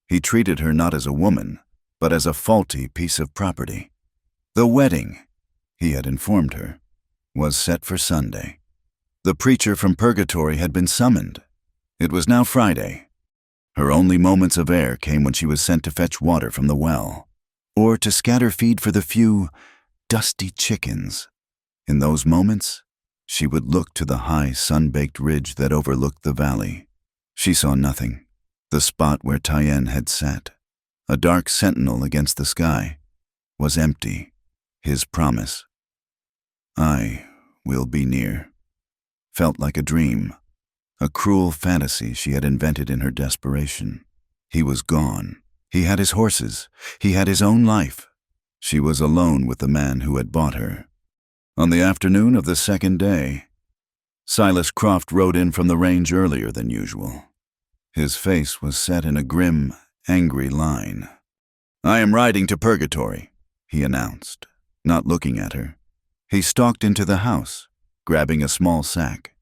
He treated her not as a woman, but as a faulty piece of property. The wedding, he had informed her, was set for Sunday. The preacher from purgatory had been summoned. It was now Friday. Her only moments of air came when she was sent to fetch water from the well, or to scatter feed for the few dusty chickens. In those moments, she would look to the high, sun-baked ridge that overlooked the valley. She saw nothing. The spot where Tien had sat, a dark sentinel against the sky, was empty. His promise, "I will be near," felt like a dream, a cruel fantasy she had invented in her desperation. He was gone. He had his horses. He had his own life. She was alone with the man who had bought her. On the afternoon of the second day, Silas Croft rode in from the range earlier than usual. His face was set in a grim, angry line. "I am riding to purgatory," he announced, not looking at her. He stalked into the house, grabbing a small sack.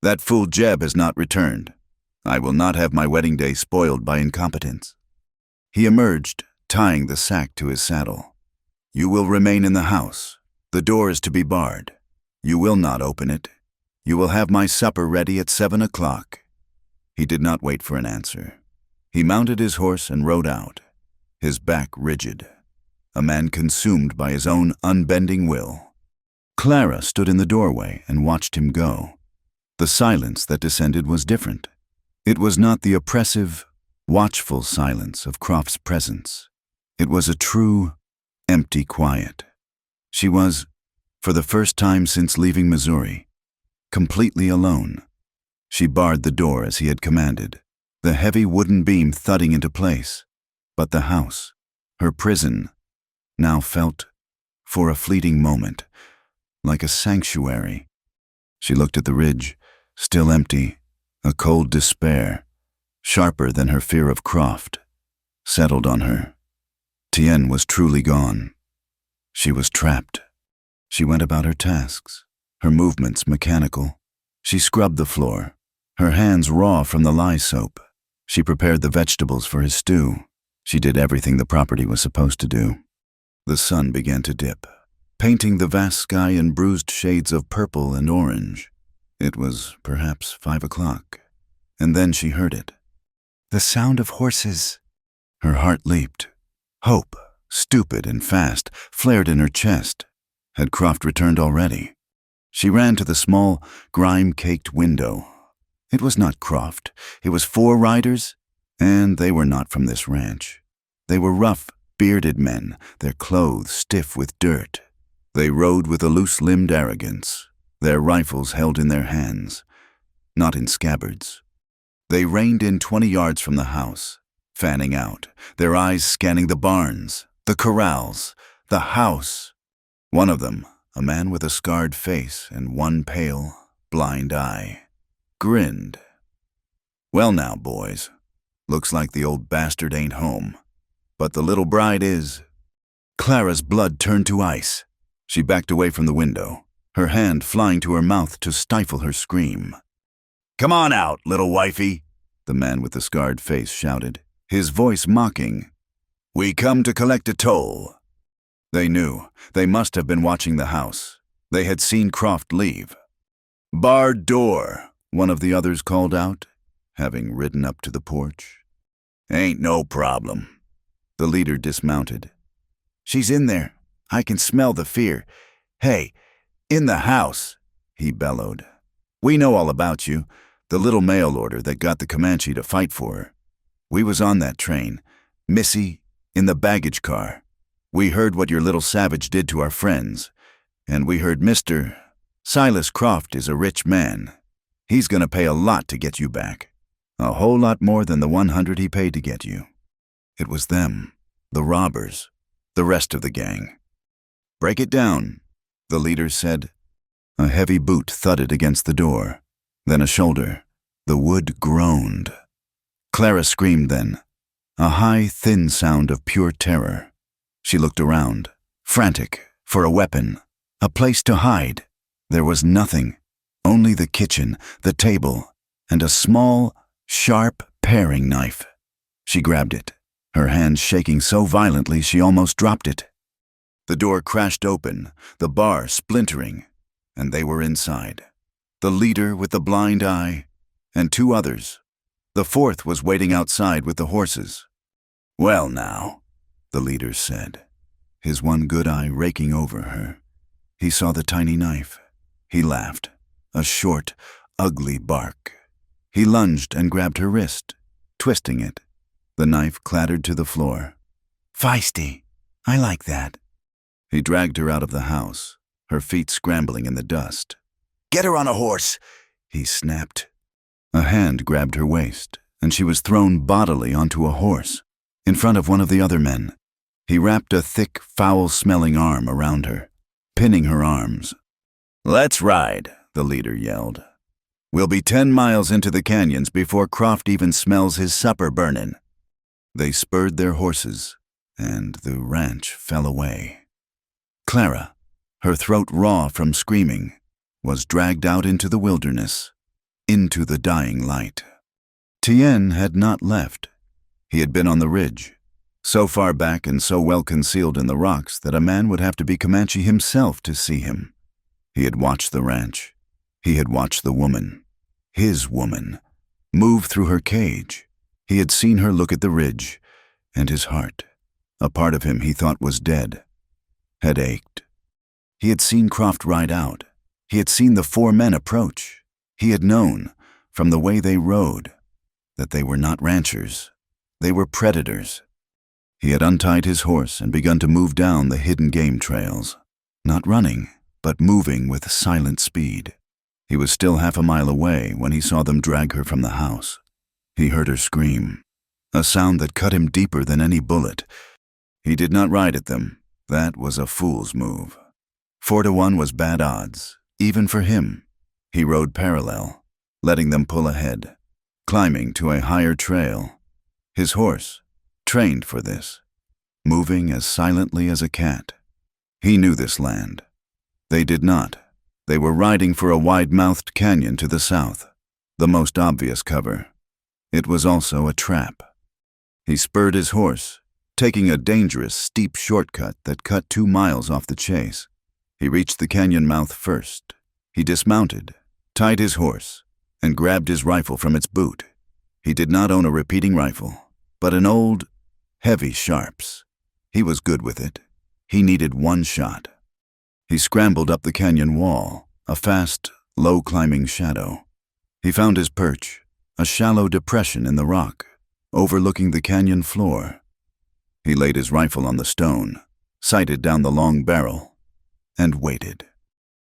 "That fool Jeb has not returned. I will not have my wedding day spoiled by incompetence." He emerged, tying the sack to his saddle. "You will remain in the house. The door is to be barred. You will not open it. You will have my supper ready at 7 o'clock. He did not wait for an answer. He mounted his horse and rode out, his back rigid. a man consumed by his own unbending will. Clara stood in the doorway and watched him go. The silence that descended was different. It was not the oppressive, watchful silence of Croft's presence. It was a true, empty quiet. She was, for the first time since leaving Missouri, completely alone. She barred the door as he had commanded, the heavy wooden beam thudding into place. But the house, her prison, now felt, for a fleeting moment, like a sanctuary. She looked at the ridge, still empty, a cold despair, sharper than her fear of Croft, settled on her. Tien was truly gone. She was trapped. She went about her tasks, her movements mechanical. She scrubbed the floor, her hands raw from the lye soap. She prepared the vegetables for his stew. She did everything the property was supposed to do. The sun began to dip, painting the vast sky in bruised shades of purple and orange. It was perhaps 5 o'clock, and then she heard it. The sound of horses. Her heart leaped. Hope, stupid and fast, flared in her chest. Had Croft returned already? She ran to the small, grime-caked window. It was not Croft. It was 4 riders, and they were not from this ranch. They were rough, bearded men, their clothes stiff with dirt. They rode with a loose-limbed arrogance, their rifles held in their hands, not in scabbards. They reined in 20 yards from the house, fanning out, their eyes scanning the barns, the corrals, the house. One of them, a man with a scarred face and one pale, blind eye, grinned. "Well now, boys, looks like the old bastard ain't home, but the little bride is." Clara's blood turned to ice. She backed away from the window, her hand flying to her mouth to stifle her scream. "Come on out, little wifey," the man with the scarred face shouted, his voice mocking. "We come to collect a toll." They knew. They must have been watching the house. They had seen Croft leave. "Barred door," one of the others called out, having ridden up to the porch. "Ain't no problem." The leader dismounted. "She's in there. I can smell the fear. Hey, in the house," he bellowed. "We know all about you, the little mail order that got the Comanche to fight for her. We was on that train, Missy, in the baggage car. We heard what your little savage did to our friends, and we heard Mr. Silas Croft is a rich man. He's gonna pay a lot to get you back. A whole lot more than the 100 he paid to get you." It was them, the robbers, the rest of the gang. "Break it down," the leader said. A heavy boot thudded against the door, then a shoulder. The wood groaned. Clara screamed then, a high, thin sound of pure terror. She looked around, frantic, for a weapon, a place to hide. There was nothing, only the kitchen, the table, and a small, sharp paring knife. She grabbed it, her hands shaking so violently she almost dropped it. The door crashed open, the bar splintering, and they were inside. The leader with the blind eye, and 2 others. The 4th was waiting outside with the horses. "Well now," the leader said, his one good eye raking over her. He saw the tiny knife. He laughed, a short, ugly bark. He lunged and grabbed her wrist, twisting it. The knife clattered to the floor. "Feisty. I like that." He dragged her out of the house, her feet scrambling in the dust. "Get her on a horse," he snapped. A hand grabbed her waist, and she was thrown bodily onto a horse, in front of one of the other men. He wrapped a thick, foul-smelling arm around her, pinning her arms. "Let's ride," the leader yelled. "We'll be 10 miles into the canyons before Croft even smells his supper burnin'." They spurred their horses, and the ranch fell away. Clara, her throat raw from screaming, was dragged out into the wilderness, into the dying light. Tien had not left. He had been on the ridge, so far back and so well concealed in the rocks that a man would have to be Comanche himself to see him. He had watched the ranch. He had watched the woman, his woman, move through her cage. He had seen her look at the ridge, and his heart, A part of him he thought was dead had ached. He had seen Croft ride out. He had seen the 4 men approach. He had known, from the way they rode, that they were not ranchers. They were predators. He had untied his horse and begun to move down the hidden game trails, not running, but moving with silent speed. He was still half a mile away when he saw them drag her from the house. He heard her scream, a sound that cut him deeper than any bullet. He did not ride at them. That was a fool's move. 4-1 was bad odds, even for him. He rode parallel, letting them pull ahead, climbing to a higher trail. His horse, trained for this, moving as silently as a cat. He knew this land. They did not. They were riding for a wide-mouthed canyon to the south, the most obvious cover. It was also a trap. He spurred his horse, taking a dangerous, steep shortcut that cut 2 miles off the chase. He reached the canyon mouth first. He dismounted, tied his horse, and grabbed his rifle from its boot. He did not own a repeating rifle, but an old, heavy Sharps. He was good with it. He needed 1 shot. He scrambled up the canyon wall, a fast, low-climbing shadow. He found his perch, a shallow depression in the rock, overlooking the canyon floor. He laid his rifle on the stone, sighted down the long barrel, and waited.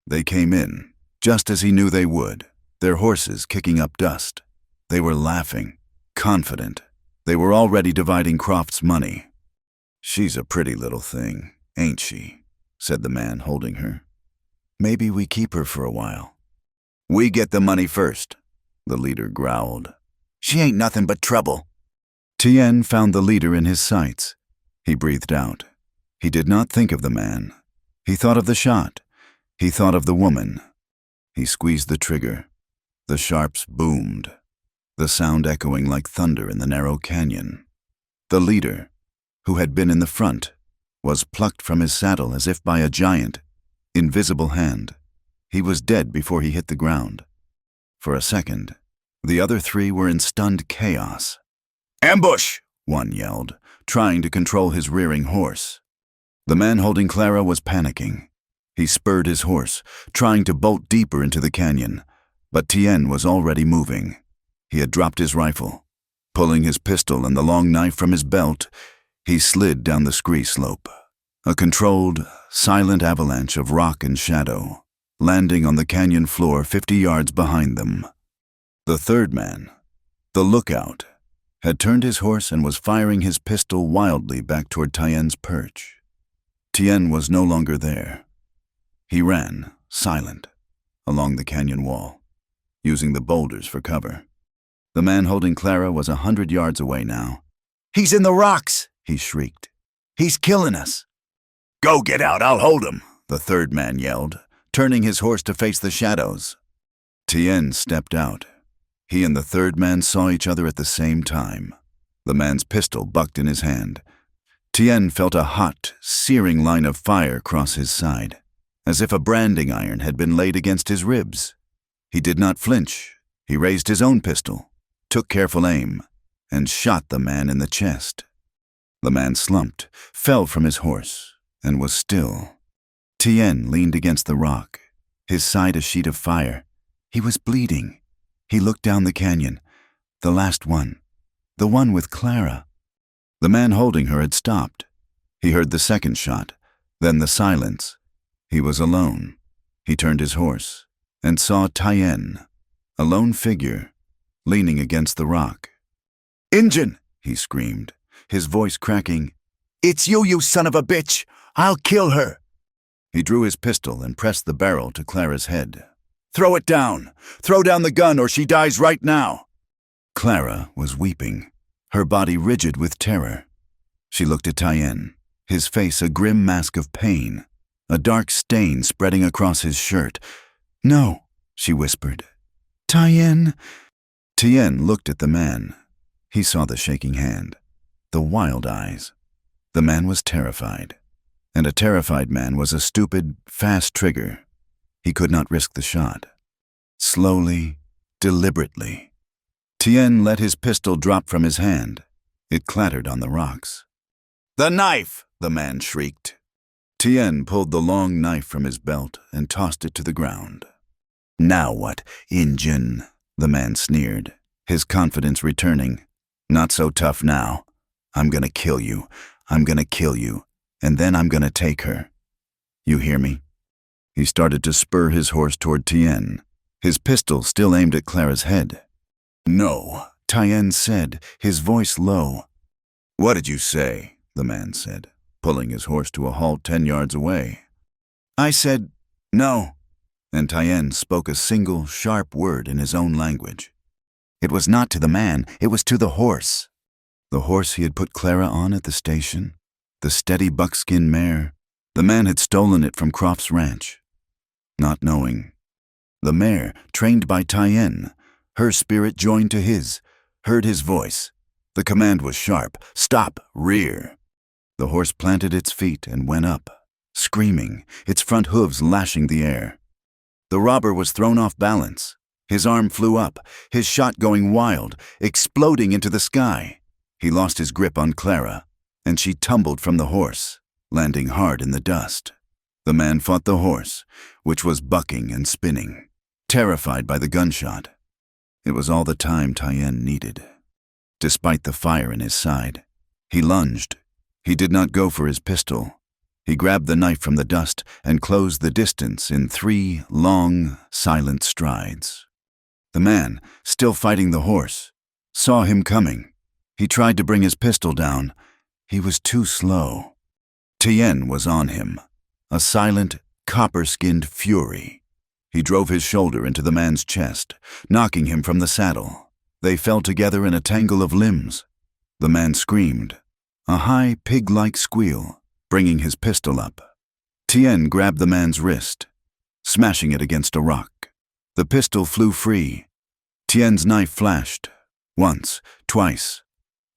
They came in, just as he knew they would, their horses kicking up dust. They were laughing, confident. They were already dividing Croft's money. "She's a pretty little thing, ain't she?" said the man holding her. "Maybe we keep her for a while." "We get the money first," the leader growled. "She ain't nothing but trouble." Tien found the leader in his sights. He breathed out. He did not think of the man. He thought of the shot. He thought of the woman. He squeezed the trigger. The Sharps boomed, the sound echoing like thunder in the narrow canyon. The leader, who had been in the front, was plucked from his saddle as if by a giant, invisible hand. He was dead before he hit the ground. For a second, the other 3 were in stunned chaos. "Ambush!" one yelled, trying to control his rearing horse. The man holding Clara was panicking. He spurred his horse, trying to bolt deeper into the canyon, but Tien was already moving. He had dropped his rifle. Pulling his pistol and the long knife from his belt, he slid down the scree slope, a controlled, silent avalanche of rock and shadow, landing on the canyon floor 50 yards behind them. The 3rd man, the lookout, had turned his horse and was firing his pistol wildly back toward Tien's perch. Tien was no longer there. He ran, silent, along the canyon wall, using the boulders for cover. The man holding Clara was 100 yards away now. "He's in the rocks!" he shrieked. "He's killing us!" "Go get out, I'll hold him!" the 3rd man yelled, turning his horse to face the shadows. Tien stepped out. He and the 3rd man saw each other at the same time. The man's pistol bucked in his hand. Tien felt a hot, searing line of fire cross his side, as if a branding iron had been laid against his ribs. He did not flinch. He raised his own pistol, took careful aim, and shot the man in the chest. The man slumped, fell from his horse, and was still. Tien leaned against the rock, his side a sheet of fire. He was bleeding. He looked down the canyon. The last one. The one with Clara. The man holding her had stopped. He heard the second shot, then the silence. He was alone. He turned his horse and saw Tien, a lone figure, leaning against the rock. "Injun!" he screamed, his voice cracking. "It's you, you son of a bitch! I'll kill her!" He drew his pistol and pressed the barrel to Clara's head. "Throw it down! Throw down the gun or she dies right now!" Clara was weeping, her body rigid with terror. She looked at Tien, his face a grim mask of pain, a dark stain spreading across his shirt. "No," she whispered. "Tien." Tien looked at the man. He saw the shaking hand, the wild eyes. The man was terrified, and a terrified man was a stupid, fast trigger. He could not risk the shot. Slowly, deliberately, Tien let his pistol drop from his hand. It clattered on the rocks. "The knife!" the man shrieked. Tien pulled the long knife from his belt and tossed it to the ground. "Now what, Injun?" the man sneered, his confidence returning. "Not so tough now. I'm gonna kill you. I'm gonna kill you. And then I'm gonna take her. You hear me?" He started to spur his horse toward Tien, his pistol still aimed at Clara's head. "No," Tien said, his voice low. "What did you say?" the man said, pulling his horse to a halt 10 yards away. "I said, no," and Tien spoke a single, sharp word in his own language. It was not to the man, it was to the horse. The horse he had put Clara on at the station, the steady buckskin mare. The man had stolen it from Croft's ranch. Not knowing. The mare, trained by Tien, her spirit joined to his, heard his voice. The command was sharp. "Stop, rear." The horse planted its feet and went up, screaming, its front hooves lashing the air. The robber was thrown off balance. His arm flew up, his shot going wild, exploding into the sky. He lost his grip on Clara, and she tumbled from the horse, landing hard in the dust. The man fought the horse, which was bucking and spinning, terrified by the gunshot. It was all the time Tien needed. Despite the fire in his side, he lunged. He did not go for his pistol. He grabbed the knife from the dust and closed the distance in 3 long, silent strides. The man, still fighting the horse, saw him coming. He tried to bring his pistol down. He was too slow. Tien was on him, a silent, copper-skinned fury. He drove his shoulder into the man's chest, knocking him from the saddle. They fell together in a tangle of limbs. The man screamed, a high, pig-like squeal, bringing his pistol up. Tien grabbed the man's wrist, smashing it against a rock. The pistol flew free. Tien's knife flashed, once, twice,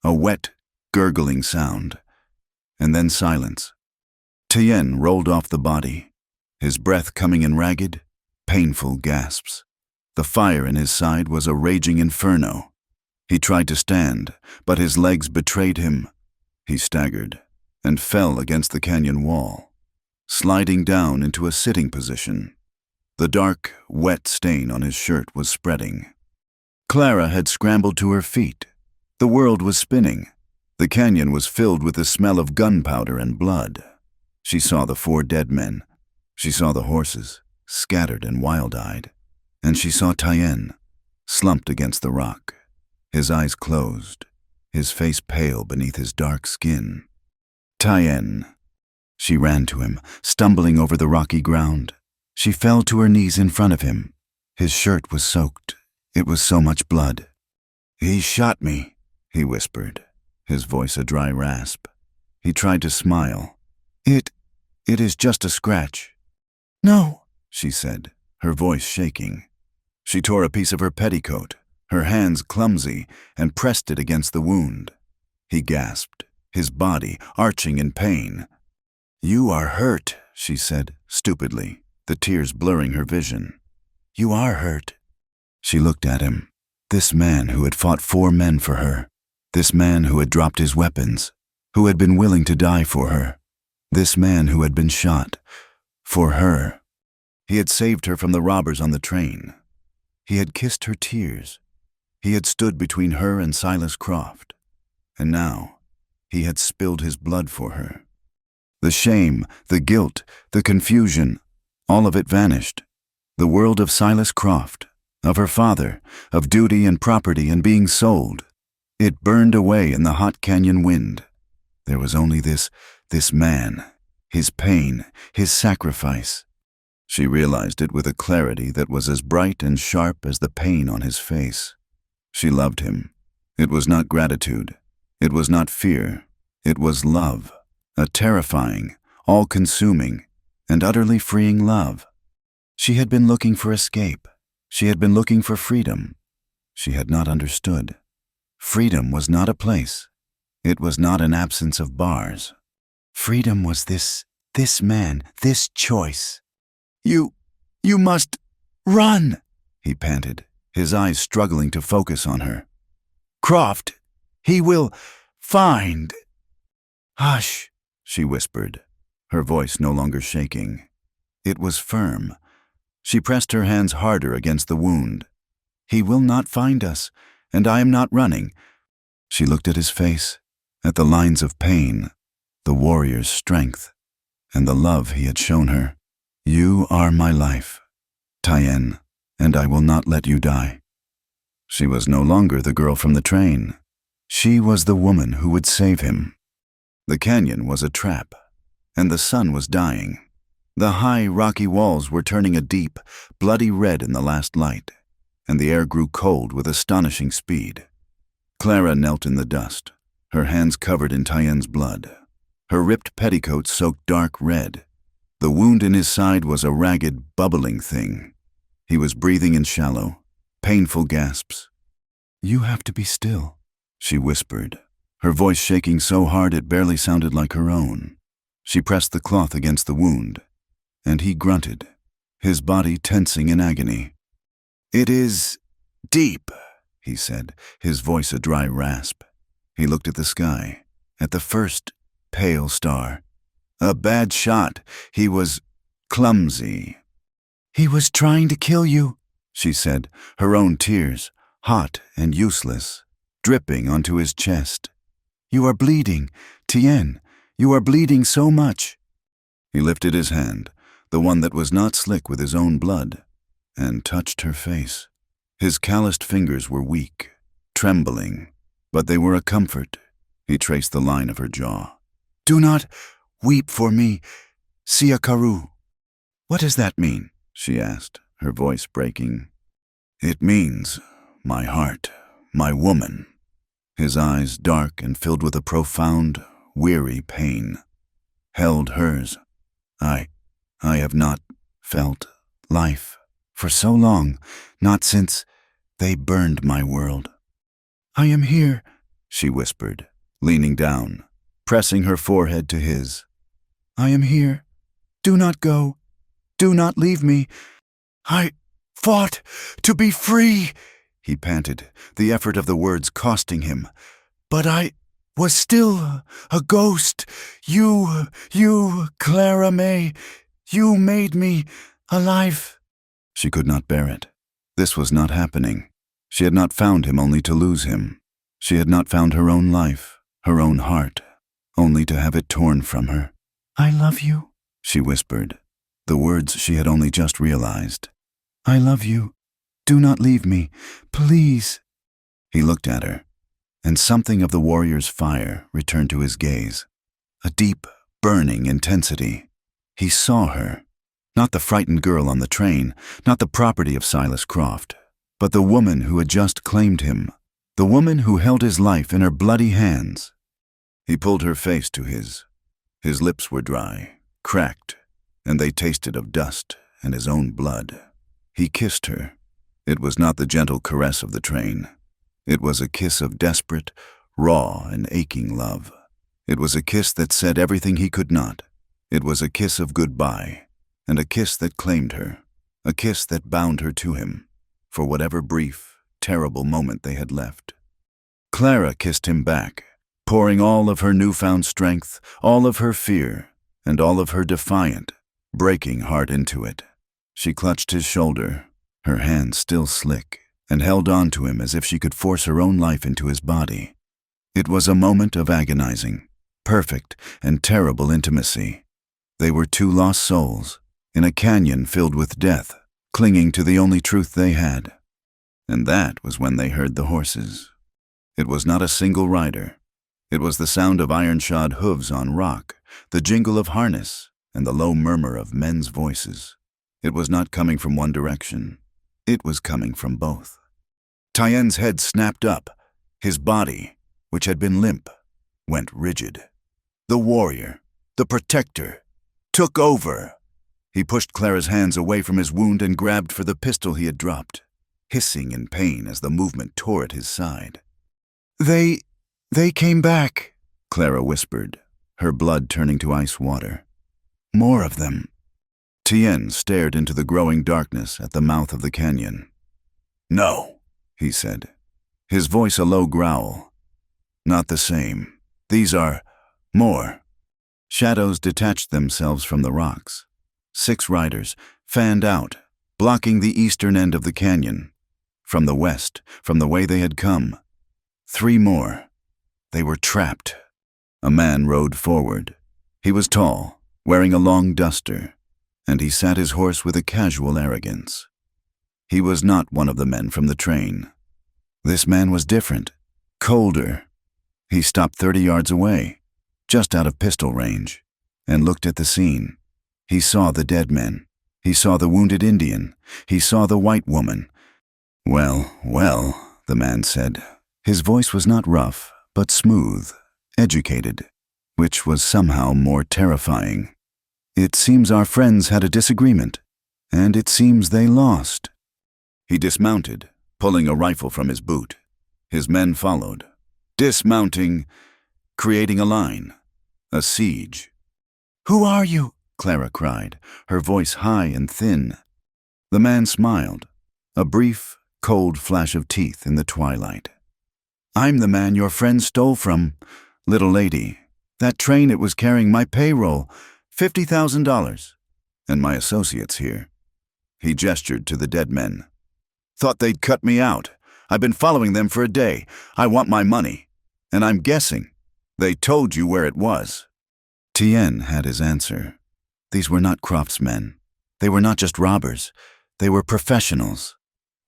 a wet, gurgling sound, and then silence. Tien rolled off the body, his breath coming in ragged, painful gasps. The fire in his side was a raging inferno. He tried to stand, but his legs betrayed him. He staggered and fell against the canyon wall, sliding down into a sitting position. The dark, wet stain on his shirt was spreading. Clara had scrambled to her feet. The world was spinning. The canyon was filled with the smell of gunpowder and blood. She saw the 4 dead men. She saw the horses, scattered and wild-eyed. And she saw Tien, slumped against the rock, his eyes closed, his face pale beneath his dark skin. "Tien." She ran to him, stumbling over the rocky ground. She fell to her knees in front of him. His shirt was soaked. It was so much blood. "He shot me," he whispered, his voice a dry rasp. He tried to smile. It is just a scratch." "No," she said, her voice shaking. She tore a piece of her petticoat, her hands clumsy, and pressed it against the wound. He gasped, his body arching in pain. "You are hurt," she said, stupidly, the tears blurring her vision. "You are hurt." She looked at him, this man who had fought 4 men for her, this man who had dropped his weapons, who had been willing to die for her, this man who had been shot, for her. He had saved her from the robbers on the train. He had kissed her tears. He had stood between her and Silas Croft. And now, he had spilled his blood for her. The shame, the guilt, the confusion, all of it vanished. The world of Silas Croft, of her father, of duty and property and being sold. It burned away in the hot canyon wind. There was only this man, his pain, his sacrifice. She realized it with a clarity that was as bright and sharp as the pain on his face. She loved him. It was not gratitude. It was not fear. It was love, a terrifying, all-consuming, and utterly freeing love. She had been looking for escape. She had been looking for freedom. She had not understood. Freedom was not a place. It was not an absence of bars. Freedom was this man, this choice. You must run, he panted, his eyes struggling to focus on her. "Croft, he will find." "Hush," she whispered, her voice no longer shaking. It was firm. She pressed her hands harder against the wound. "He will not find us, and I am not running." She looked at his face, at the lines of pain, the warrior's strength, and the love he had shown her. "You are my life, Tien, and I will not let you die." She was no longer the girl from the train. She was the woman who would save him. The canyon was a trap, and the sun was dying. The high, rocky walls were turning a deep, bloody red in the last light, and the air grew cold with astonishing speed. Clara knelt in the dust, her hands covered in Tien's blood, her ripped petticoat soaked dark red. The wound in his side was a ragged, bubbling thing. He was breathing in shallow, painful gasps. "You have to be still," she whispered, her voice shaking so hard it barely sounded like her own. She pressed the cloth against the wound, and he grunted, his body tensing in agony. "It is deep," he said, his voice a dry rasp. He looked at the sky, at the first pale star. "A bad shot. He was clumsy." "He was trying to kill you," she said, her own tears, hot and useless, dripping onto his chest. "You are bleeding, Tien. You are bleeding so much." He lifted his hand, the one that was not slick with his own blood, and touched her face. His calloused fingers were weak, trembling, but they were a comfort. He traced the line of her jaw. "Do not weep for me, Siakaru." "What does that mean?" she asked, her voice breaking. "It means my heart, my woman." His eyes, dark and filled with a profound, weary pain, held hers. I have not felt life for so long, not since they burned my world." "I am here," she whispered, leaning down, pressing her forehead to his. "I am here. Do not go. Do not leave me. I fought to be free," he panted, the effort of the words costing him. "But I was still a ghost. You, Clara May, you made me alive." She could not bear it. This was not happening. She had not found him only to lose him. She had not found her own life, her own heart, only to have it torn from her. "I love you," she whispered, the words she had only just realized. "I love you. Do not leave me, please." He looked at her, and something of the warrior's fire returned to his gaze, a deep, burning intensity. He saw her, not the frightened girl on the train, not the property of Silas Croft, but the woman who had just claimed him, the woman who held his life in her bloody hands. He pulled her face to his. His lips were dry, cracked, and they tasted of dust and his own blood. He kissed her. It was not the gentle caress of the train. It was a kiss of desperate, raw, and aching love. It was a kiss that said everything he could not. It was a kiss of goodbye, and a kiss that claimed her, a kiss that bound her to him, for whatever brief, terrible moment they had left. Clara kissed him back, pouring all of her newfound strength, all of her fear, and all of her defiant, breaking heart into it. She clutched his shoulder, her hands still slick, and held on to him as if she could force her own life into his body. It was a moment of agonizing, perfect, and terrible intimacy. They were two lost souls, in a canyon filled with death, clinging to the only truth they had. And that was when they heard the horses. It was not a single rider. It was the sound of iron-shod hooves on rock, the jingle of harness, and the low murmur of men's voices. It was not coming from one direction. It was coming from both. Tien's head snapped up. His body, which had been limp, went rigid. The warrior, the protector, took over. He pushed Clara's hands away from his wound and grabbed for the pistol he had dropped, hissing in pain as the movement tore at his side. They came back," Clara whispered, her blood turning to ice water. "More of them." Tien stared into the growing darkness at the mouth of the canyon. "No," he said, his voice a low growl. "Not the same. These are More. Shadows detached themselves from the rocks. 6 riders fanned out, blocking the eastern end of the canyon. From the west, from the way they had come. 3 more. They were trapped. A man rode forward. He was tall, wearing a long duster, and he sat his horse with a casual arrogance. He was not one of the men from the train. This man was different, colder. He stopped 30 yards away, just out of pistol range, and looked at the scene. He saw the dead men. He saw the wounded Indian. He saw the white woman. "Well, well," the man said. His voice was not rough, but smooth, educated, which was somehow more terrifying. "It seems our friends had a disagreement, and it seems they lost." He dismounted, pulling a rifle from his boot. His men followed, dismounting, creating a line, a siege. "Who are you?" Clara cried, her voice high and thin. The man smiled, a brief, cold flash of teeth in the twilight. "I'm the man your friend stole from, little lady. That train, it was carrying my payroll, $50,000, and my associates here." He gestured to the dead men. "Thought they'd cut me out. I've been following them for a day. I want my money. And I'm guessing they told you where it was." Tien had his answer. These were not craftsmen. They were not just robbers. They were professionals.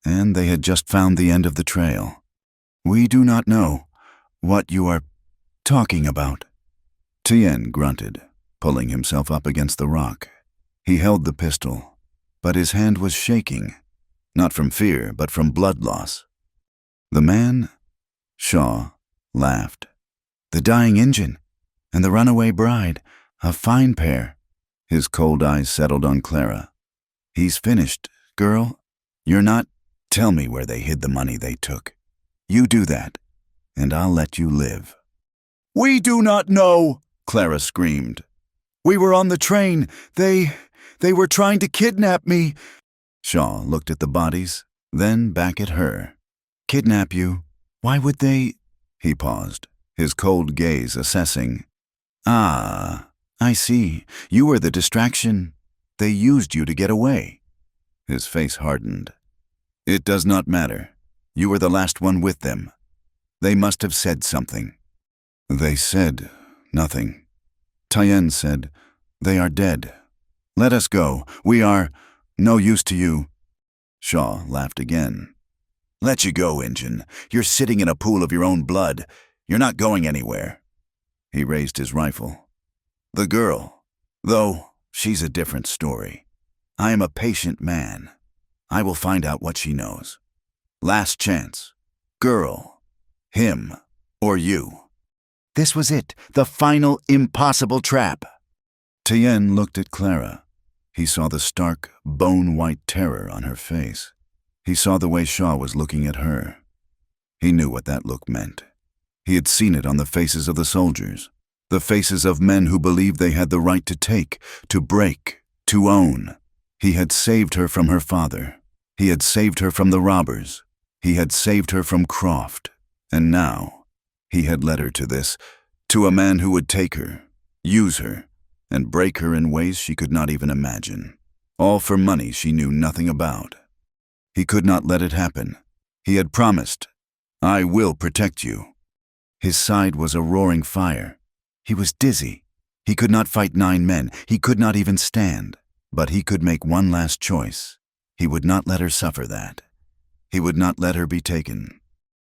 And they had just found the end of the trail. "We do not know what you are talking about." Tien grunted, pulling himself up against the rock. He held the pistol, but his hand was shaking, not from fear, but from blood loss. The man, Shaw, laughed. "The dying Injun and the runaway bride, a fine pair." His cold eyes settled on Clara. "He's finished, girl. You're not. Tell me where they hid the money they took. You do that, and I'll let you live." "We do not know," Clara screamed. "We were on the train. They were trying to kidnap me." Shaw looked at the bodies, then back at her. "Kidnap you? Why would they?" He paused, his cold gaze assessing. "Ah, I see. You were the distraction. They used you to get away." His face hardened. "It does not matter. You were the last one with them. They must have said something." "They said nothing." Tien said, "They are dead. Let us go. We are no use to you." Shaw laughed again. "Let you go, Injun. You're sitting in a pool of your own blood. You're not going anywhere." He raised his rifle. "The girl, though, she's a different story. I am a patient man. I will find out what she knows. Last chance. Girl, him, or you." This was it, the final impossible trap. Tien looked at Clara. He saw the stark, bone-white terror on her face. He saw the way Shaw was looking at her. He knew what that look meant. He had seen it on the faces of the soldiers, the faces of men who believed they had the right to take, to break, to own. He had saved her from her father. He had saved her from the robbers. He had saved her from Croft. And now, he had led her to this, to a man who would take her, use her, and break her in ways she could not even imagine. All for money she knew nothing about. He could not let it happen. He had promised, "I will protect you." His side was a roaring fire. He was dizzy. He could not fight 9 men. He could not even stand. But he could make one last choice. He would not let her suffer that. He would not let her be taken.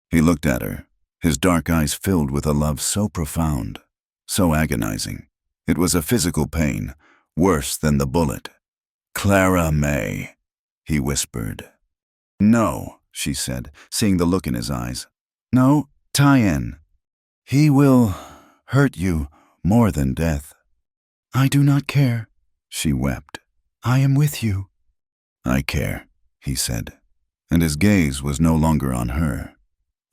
He looked at her, his dark eyes filled with a love so profound, so agonizing. It was a physical pain, worse than the bullet. "Clara May," he whispered. "No," she said, seeing the look in his eyes. "No, Tien. He will hurt you more than death." "I do not care," she wept. "I am with you." "I care," he said, and his gaze was no longer on her.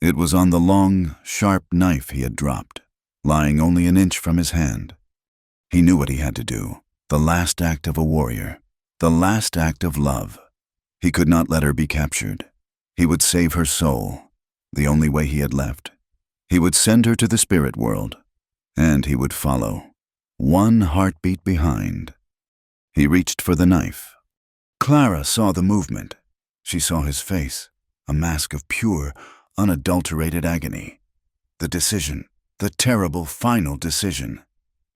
It was on the long, sharp knife he had dropped, lying only an inch from his hand. He knew what he had to do, the last act of a warrior, the last act of love. He could not let her be captured. He would save her soul, the only way he had left. He would send her to the spirit world. and he would follow, one heartbeat behind. He reached for the knife. Clara saw the movement. She saw his face, a mask of pure, unadulterated agony. The decision, the terrible final decision.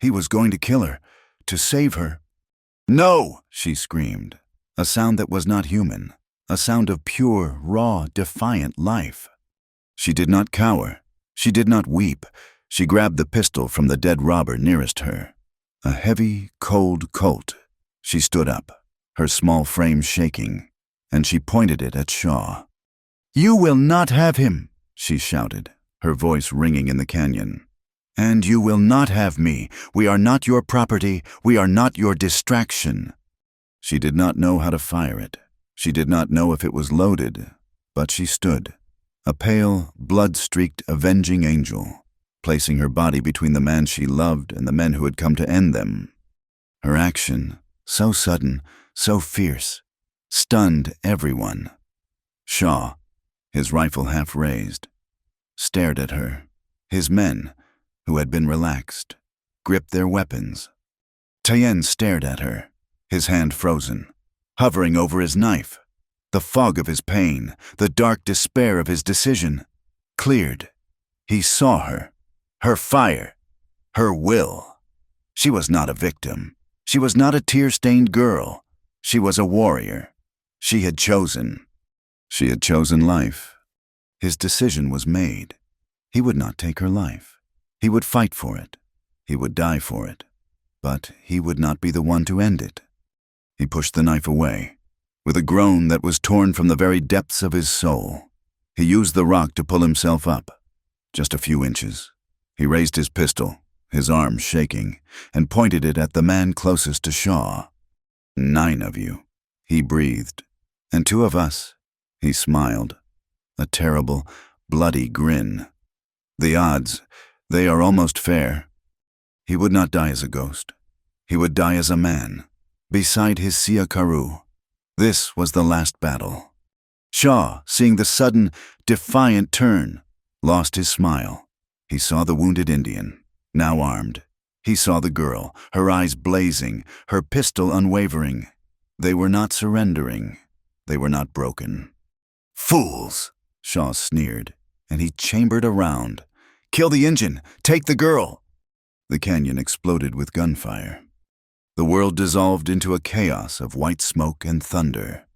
He was going to kill her, to save her. "No!" she screamed, a sound that was not human, a sound of pure, raw, defiant life. She did not cower. She did not weep. She grabbed the pistol from the dead robber nearest her. A heavy, cold Colt. She stood up, her small frame shaking, and she pointed it at Shaw. "You will not have him," she shouted, her voice ringing in the canyon. "And you will not have me. We are not your property. We are not your distraction." She did not know how to fire it. She did not know if it was loaded, but she stood, a pale, blood-streaked, avenging angel, placing her body between the man she loved and the men who had come to end them. Her action, so sudden, so fierce, stunned everyone. Shaw, his rifle half raised, stared at her. His men, who had been relaxed, gripped their weapons. Tien stared at her, his hand frozen, hovering over his knife. The fog of his pain, the dark despair of his decision, cleared. He saw her, her fire, her will. She was not a victim. She was not a tear-stained girl. She was a warrior. She had chosen. She had chosen life. His decision was made. He would not take her life. He would fight for it. He would die for it. But he would not be the one to end it. He pushed the knife away, with a groan that was torn from the very depths of his soul. He used the rock to pull himself up, just a few inches. He raised his pistol, his arm shaking, and pointed it at the man closest to Shaw. "9 of you," he breathed. "And 2 of us." He smiled, a terrible, bloody grin. "The odds, they are almost fair." He would not die as a ghost. He would die as a man, beside his Siakaru. This was the last battle. Shaw, seeing the sudden, defiant turn, lost his smile. He saw the wounded Indian, now armed. He saw the girl, her eyes blazing, her pistol unwavering. They were not surrendering. They were not broken. "Fools!" Shaw sneered, and he chambered around. "Kill the Injun! Take the girl!" The canyon exploded with gunfire. The world dissolved into a chaos of white smoke and thunder.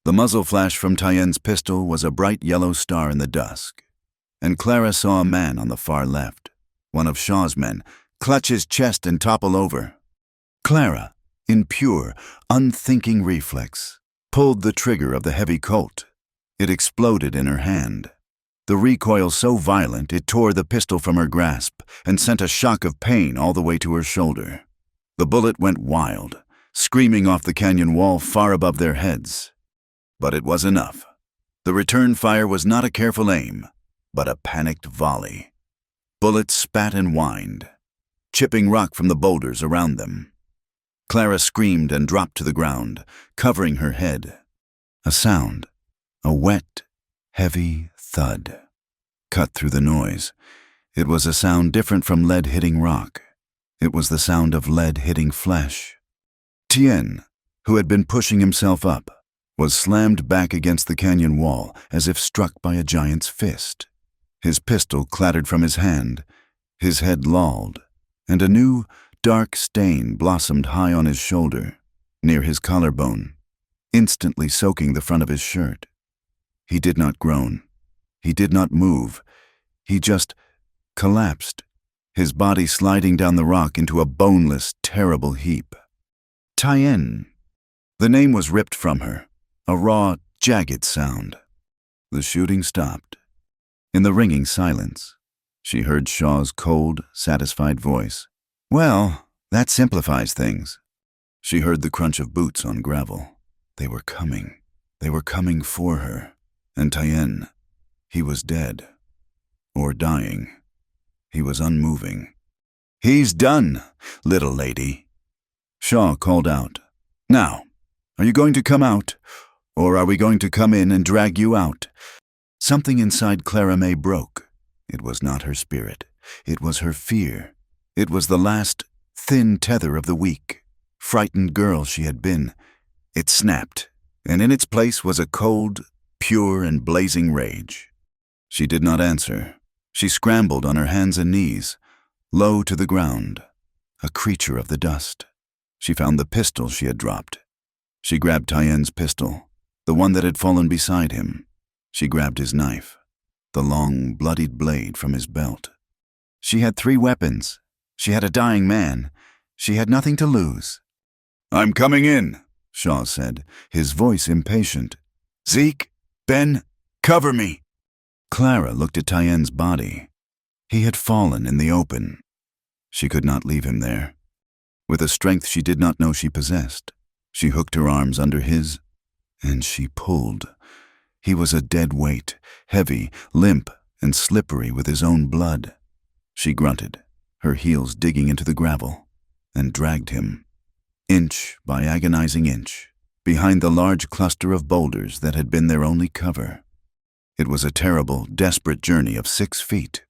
The muzzle flash from Tien's pistol was a bright yellow star in the dusk, and Clara saw a man on the far left, one of Shaw's men, clutch his chest and topple over. Clara, in pure, unthinking reflex, pulled the trigger of the heavy Colt. It exploded in her hand. The recoil so violent it tore the pistol from her grasp and sent a shock of pain all the way to her shoulder. The bullet went wild, screaming off the canyon wall far above their heads. But it was enough. The return fire was not a careful aim, but a panicked volley. Bullets spat and whined, chipping rock from the boulders around them. Clara screamed and dropped to the ground, covering her head. A sound, a wet, heavy thud, cut through the noise. It was a sound different from lead hitting rock. It was the sound of lead hitting flesh. Tien, who had been pushing himself up, was slammed back against the canyon wall as if struck by a giant's fist. His pistol clattered from his hand, his head lolled, and a new, dark stain blossomed high on his shoulder, near his collarbone, instantly soaking the front of his shirt. He did not groan. He did not move. He just collapsed, his body sliding down the rock into a boneless, terrible heap. Tien. The name was ripped from her, a raw, jagged sound. The shooting stopped. In the ringing silence, she heard Shaw's cold, satisfied voice. "Well, that simplifies things." She heard the crunch of boots on gravel. They were coming. They were coming for her. And Tien, he was dead. Or dying. He was unmoving. "He's done, little lady." Shaw called out. "Now, are you going to come out? Or are we going to come in and drag you out?" Something inside Clara May broke. It was not her spirit. It was her fear. It was the last thin tether of the weak, frightened girl she had been. It snapped, and in its place was a cold, pure and blazing rage. She did not answer. She scrambled on her hands and knees, low to the ground, a creature of the dust. She found the pistol she had dropped. She grabbed Tyenn's pistol, the one that had fallen beside him. She grabbed his knife, the long, bloodied blade from his belt. She had 3 weapons. She had a dying man. She had nothing to lose. "I'm coming in," Shaw said, his voice impatient. "Zeke, Ben, cover me." Clara looked at Tyenn's body. He had fallen in the open. She could not leave him there. With a strength she did not know she possessed, she hooked her arms under his, and she pulled. He was a dead weight, heavy, limp, and slippery with his own blood. She grunted, her heels digging into the gravel, and dragged him, inch by agonizing inch, behind the large cluster of boulders that had been their only cover. It was a terrible, desperate journey of 6 feet.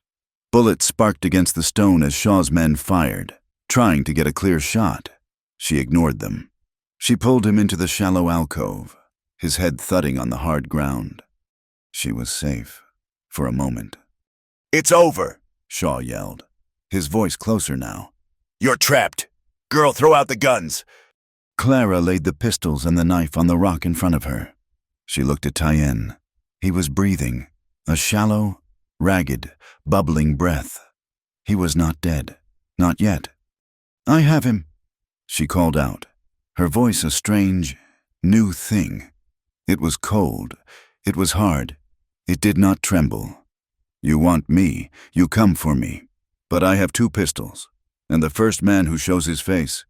Bullets sparked against the stone as Shaw's men fired, trying to get a clear shot. She ignored them. She pulled him into the shallow alcove, his head thudding on the hard ground. She was safe, for a moment. "It's over," Shaw yelled, his voice closer now. "You're trapped. Girl, throw out the guns." Clara laid the pistols and the knife on the rock in front of her. She looked at Tyenn. He was breathing, a shallow, ragged, bubbling breath. He was not dead. Not yet. "I have him," she called out, her voice a strange, new thing. It was cold. It was hard. It did not tremble. "You want me. You come for me. But I have 2 pistols, and the first man who shows his face,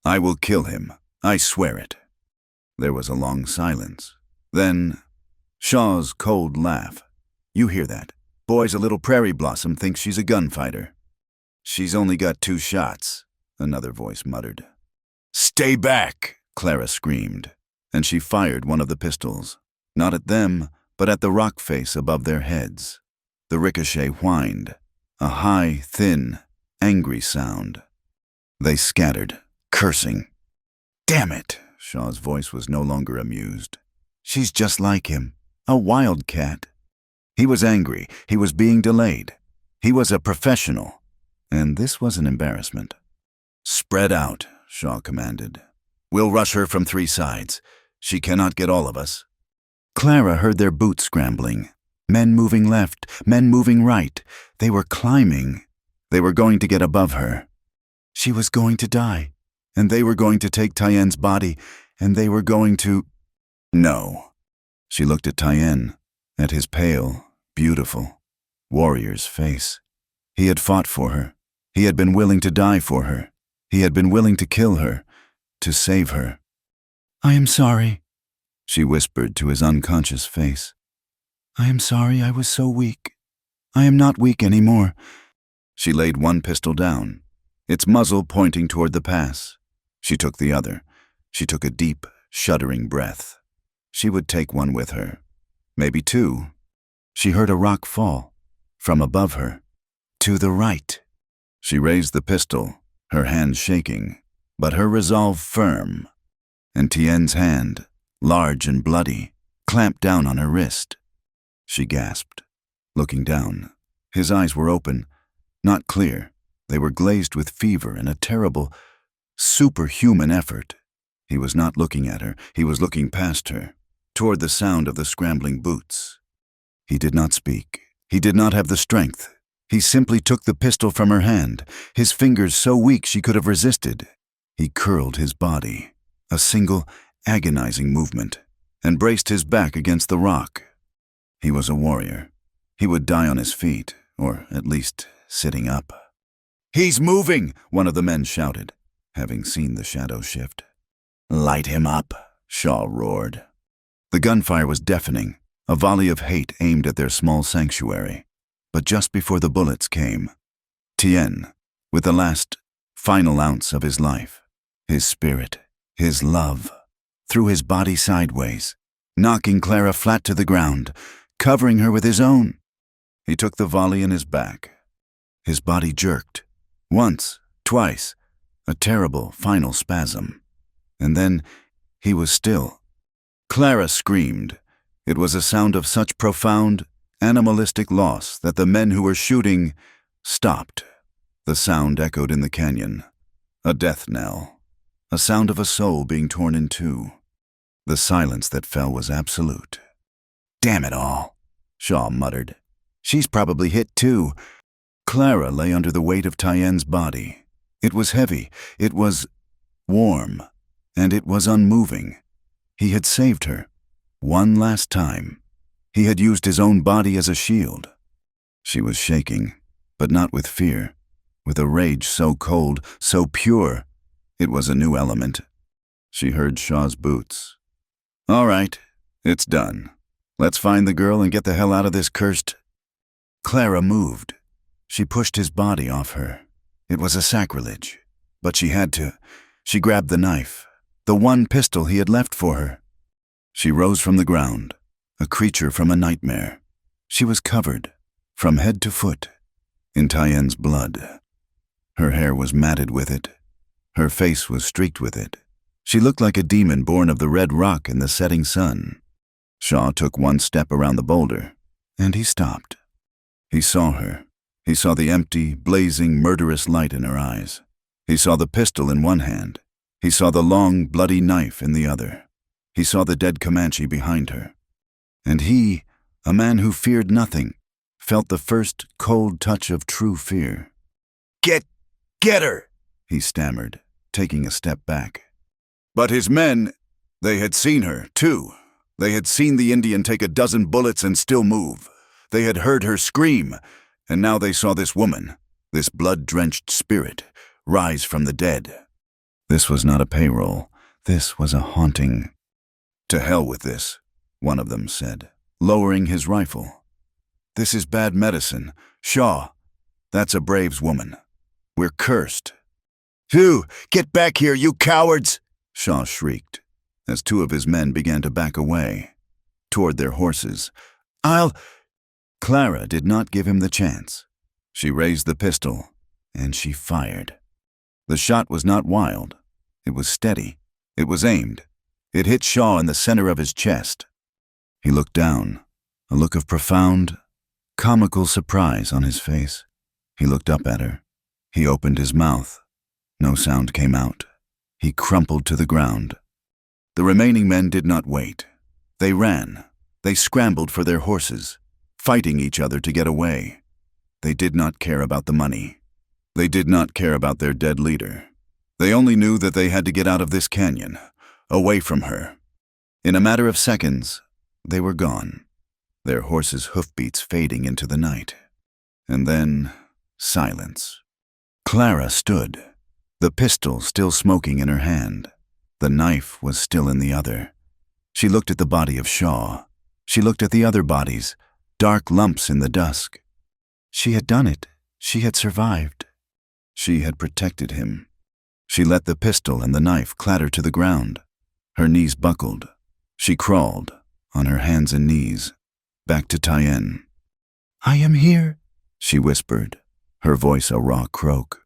I will kill him. I swear it." There was a long silence. Then, Shaw's cold laugh. "You hear that? Boy's a little prairie blossom thinks she's a gunfighter." "She's only got 2 shots, another voice muttered. "Stay back," Clara screamed, and she fired one of the pistols, not at them, but at the rock face above their heads. The ricochet whined, a high, thin, angry sound. They scattered, cursing. "Damn it!" Shaw's voice was no longer amused. "She's just like him, a wildcat." He was angry. He was being delayed. He was a professional, and this was an embarrassment. "Spread out," Shaw commanded. "We'll rush her from 3 sides. She cannot get all of us." Clara heard their boots scrambling. Men moving left, men moving right. They were climbing. They were going to get above her. She was going to die, and they were going to take Tyenn's body, and they were going to... No. She looked at Tyenn, at his pale, beautiful, warrior's face. He had fought for her. He had been willing to die for her. He had been willing to kill her, to save her. "I am sorry," she whispered to his unconscious face. "I am sorry I was so weak. I am not weak anymore." She laid one pistol down, its muzzle pointing toward the pass. She took the other. She took a deep, shuddering breath. She would take one with her. Maybe 2. She heard a rock fall, from above her, to the right. She raised the pistol, her hand shaking, but her resolve firm. And Tyenn's hand, large and bloody, clamped down on her wrist. She gasped, looking down. His eyes were open, not clear. They were glazed with fever and a terrible, superhuman effort. He was not looking at her. He was looking past her, toward the sound of the scrambling boots. He did not speak. He did not have the strength. He simply took the pistol from her hand, his fingers so weak she could have resisted. He curled his body, a single, agonizing movement, and braced his back against the rock. He was a warrior. He would die on his feet, or at least sitting up. "He's moving!" one of the men shouted, having seen the shadow shift. "Light him up!" Shaw roared. The gunfire was deafening, a volley of hate aimed at their small sanctuary. But just before the bullets came, Tyenn, with the last, final ounce of his life, his spirit, his love, threw his body sideways, knocking Clara flat to the ground, covering her with his own. He took the volley in his back. His body jerked. Once, twice, a terrible final spasm. And then he was still. Clara screamed. It was a sound of such profound, animalistic loss that the men who were shooting stopped. The sound echoed in the canyon. A death knell. A sound of a soul being torn in two. The silence that fell was absolute. "Damn it all," Shaw muttered. "She's probably hit too." Clara lay under the weight of Tyann's body. It was heavy, it was warm, and it was unmoving. He had saved her. One last time. He had used his own body as a shield. She was shaking, but not with fear, with a rage so cold, so pure. It was a new element. She heard Shaw's boots. "All right, it's done. Let's find the girl and get the hell out of this cursed—" Clara moved. She pushed his body off her. It was a sacrilege, but she had to. She grabbed the knife, the one pistol he had left for her. She rose from the ground, a creature from a nightmare. She was covered, from head to foot, in Tyann's blood. Her hair was matted with it. Her face was streaked with it. She looked like a demon born of the red rock in the setting sun. Shaw took one step around the boulder, and he stopped. He saw her. He saw the empty, blazing, murderous light in her eyes. He saw the pistol in one hand. He saw the long, bloody knife in the other. He saw the dead Comanche behind her. And he, a man who feared nothing, felt the first cold touch of true fear. Get her!" he stammered, taking a step back. But his men, they had seen her, too. They had seen the Indian take a dozen bullets and still move. They had heard her scream, and now they saw this woman, this blood-drenched spirit, rise from the dead. This was not a payroll. This was a haunting. "To hell with this," one of them said, lowering his rifle. "This is bad medicine. Shaw, that's a Braves woman. We're cursed." "Phew! Get back here, you cowards!" Shaw shrieked, as two of his men began to back away, toward their horses. Clara did not give him the chance. She raised the pistol, and she fired. The shot was not wild. It was steady. It was aimed. It hit Shaw in the center of his chest. He looked down, a look of profound, comical surprise on his face. He looked up at her. He opened his mouth. No sound came out. He crumpled to the ground. The remaining men did not wait. They ran. They scrambled for their horses, fighting each other to get away. They did not care about the money. They did not care about their dead leader. They only knew that they had to get out of this canyon, away from her. In a matter of seconds, they were gone, their horses' hoofbeats fading into the night. And then, silence. Clara stood, the pistol still smoking in her hand. The knife was still in the other. She looked at the body of Shaw. She looked at the other bodies, dark lumps in the dusk. She had done it. She had survived. She had protected him. She let the pistol and the knife clatter to the ground. Her knees buckled. She crawled, on her hands and knees, back to Tyann. "I am here," she whispered, her voice a raw croak.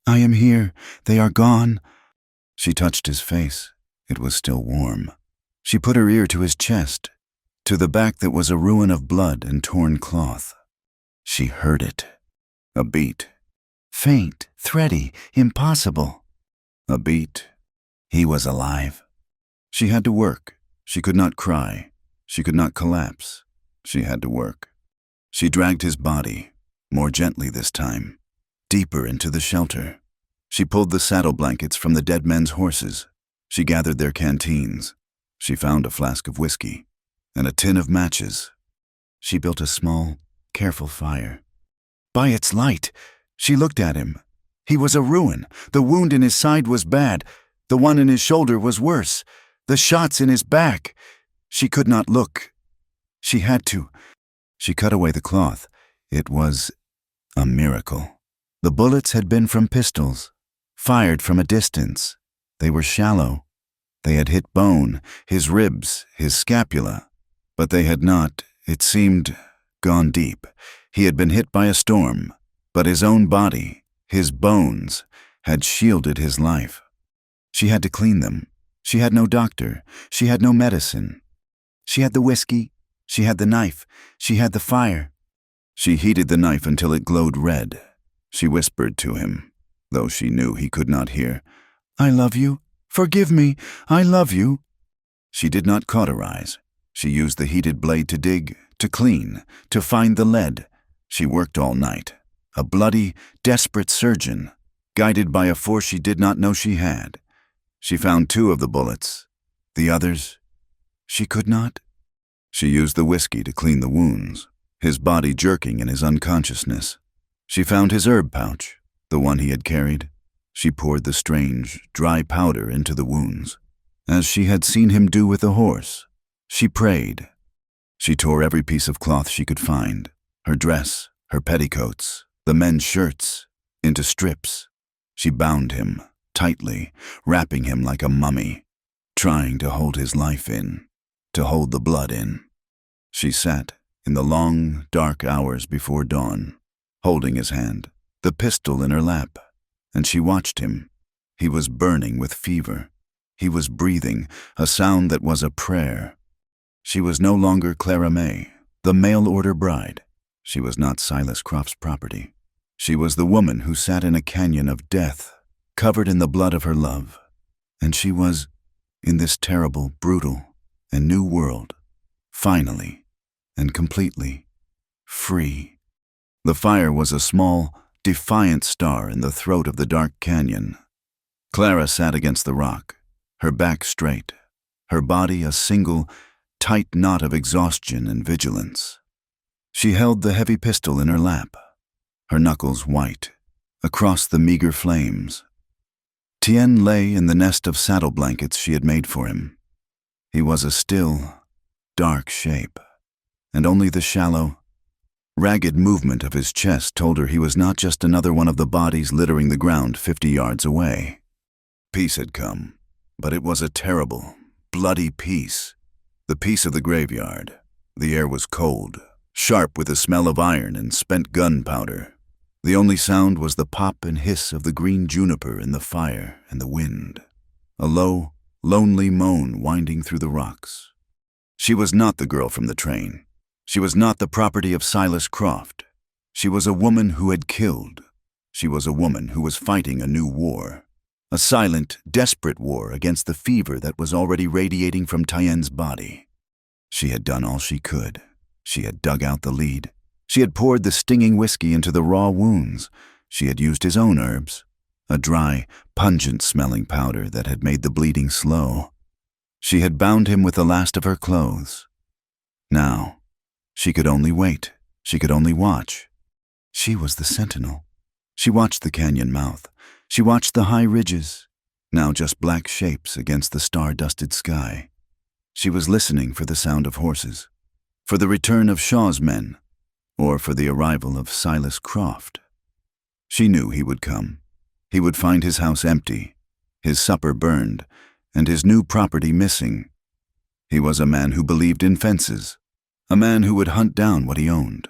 "I am here. They are gone." She touched his face. It was still warm. She put her ear to his chest, to the back that was a ruin of blood and torn cloth. She heard it. A beat. Faint, thready, impossible. A beat. He was alive. She had to work. She could not cry. She could not collapse. She had to work. She dragged his body, more gently this time, deeper into the shelter. She pulled the saddle blankets from the dead men's horses. She gathered their canteens. She found a flask of whiskey and a tin of matches. She built a small, careful fire. By its light, she looked at him. He was a ruin. The wound in his side was bad. The one in his shoulder was worse. The shots in his back. She could not look. She had to. She cut away the cloth. It was a miracle. The bullets had been from pistols, fired from a distance. They were shallow. They had hit bone, his ribs, his scapula. But they had not, it seemed, gone deep. He had been hit by a storm, but his own body, His bones had shielded his life. She had to clean them. She had no doctor. She had no medicine. She had the whiskey. She had the knife. She had the fire. She heated the knife until it glowed red. She whispered to him, though she knew he could not hear, "I love you. Forgive me. I love you." She did not cauterize. She used the heated blade to dig, to clean, to find the lead. She worked all night, a bloody, desperate surgeon, guided by a force she did not know she had. She found 2 of the bullets. The others, she could not. She used the whiskey to clean the wounds, his body jerking in his unconsciousness. She found his herb pouch, the one he had carried. She poured the strange, dry powder into the wounds, as she had seen him do with the horse. She prayed. She tore every piece of cloth she could find, her dress, her petticoats, the men's shirts, into strips. She bound him tightly, wrapping him like a mummy, trying to hold his life in, to hold the blood in. She sat in the long, dark hours before dawn, holding his hand, the pistol in her lap, and she watched him. He was burning with fever. He was breathing, a sound that was a prayer. She was no longer Clara May, the mail-order bride. She was not Silas Croft's property. She was the woman who sat in a canyon of death, covered in the blood of her love. And she was, in this terrible, brutal, and new world, finally and completely free. The fire was a small, defiant star in the throat of the dark canyon. Clara sat against the rock, her back straight, her body a single, tight knot of exhaustion and vigilance. She held the heavy pistol in her lap, her knuckles white, across the meager flames. Tien lay in the nest of saddle blankets she had made for him. He was a still, dark shape, and only the shallow, ragged movement of his chest told her he was not just another one of the bodies littering the ground 50 yards away. Peace had come, but it was a terrible, bloody peace. The peace of the graveyard. The air was cold, sharp with the smell of iron and spent gunpowder. The only sound was the pop and hiss of the green juniper in the fire and the wind, a low, lonely moan winding through the rocks. She was not the girl from the train. She was not the property of Silas Croft. She was a woman who had killed. She was a woman who was fighting a new war, a silent, desperate war against the fever that was already radiating from Tien's body. She had done all she could. She had dug out the lead. She had poured the stinging whiskey into the raw wounds. She had used his own herbs, a dry, pungent-smelling powder that had made the bleeding slow. She had bound him with the last of her clothes. Now, she could only wait. She could only watch. She was the sentinel. She watched the canyon mouth. She watched the high ridges, now just black shapes against the star-dusted sky. She was listening for the sound of horses, for the return of Shaw's men, or for the arrival of Silas Croft. She knew he would come. He would find his house empty, his supper burned, and his new property missing. He was a man who believed in fences, a man who would hunt down what he owned.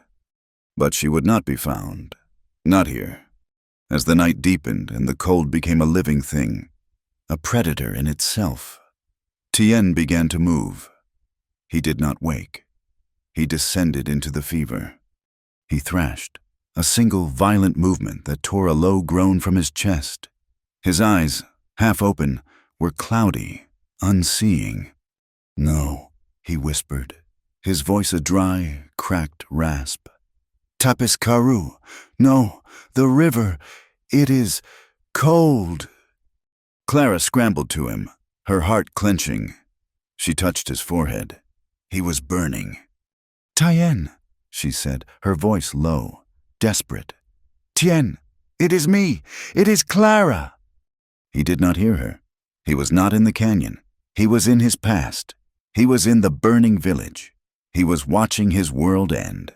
But she would not be found, not here. As the night deepened and the cold became a living thing, a predator in itself, Tien began to move. He did not wake. He descended into the fever. He thrashed, a single violent movement that tore a low groan from his chest. His eyes, half open, were cloudy, unseeing. "No," he whispered, his voice a dry, cracked rasp. "Tapis Karu. No, the river. It is cold." Clara scrambled to him, her heart clenching. She touched his forehead. He was burning. "Tien," she said, her voice low, desperate. "Tien, it is me. It is Clara." He did not hear her. He was not in the canyon. He was in his past. He was in the burning village. He was watching his world end.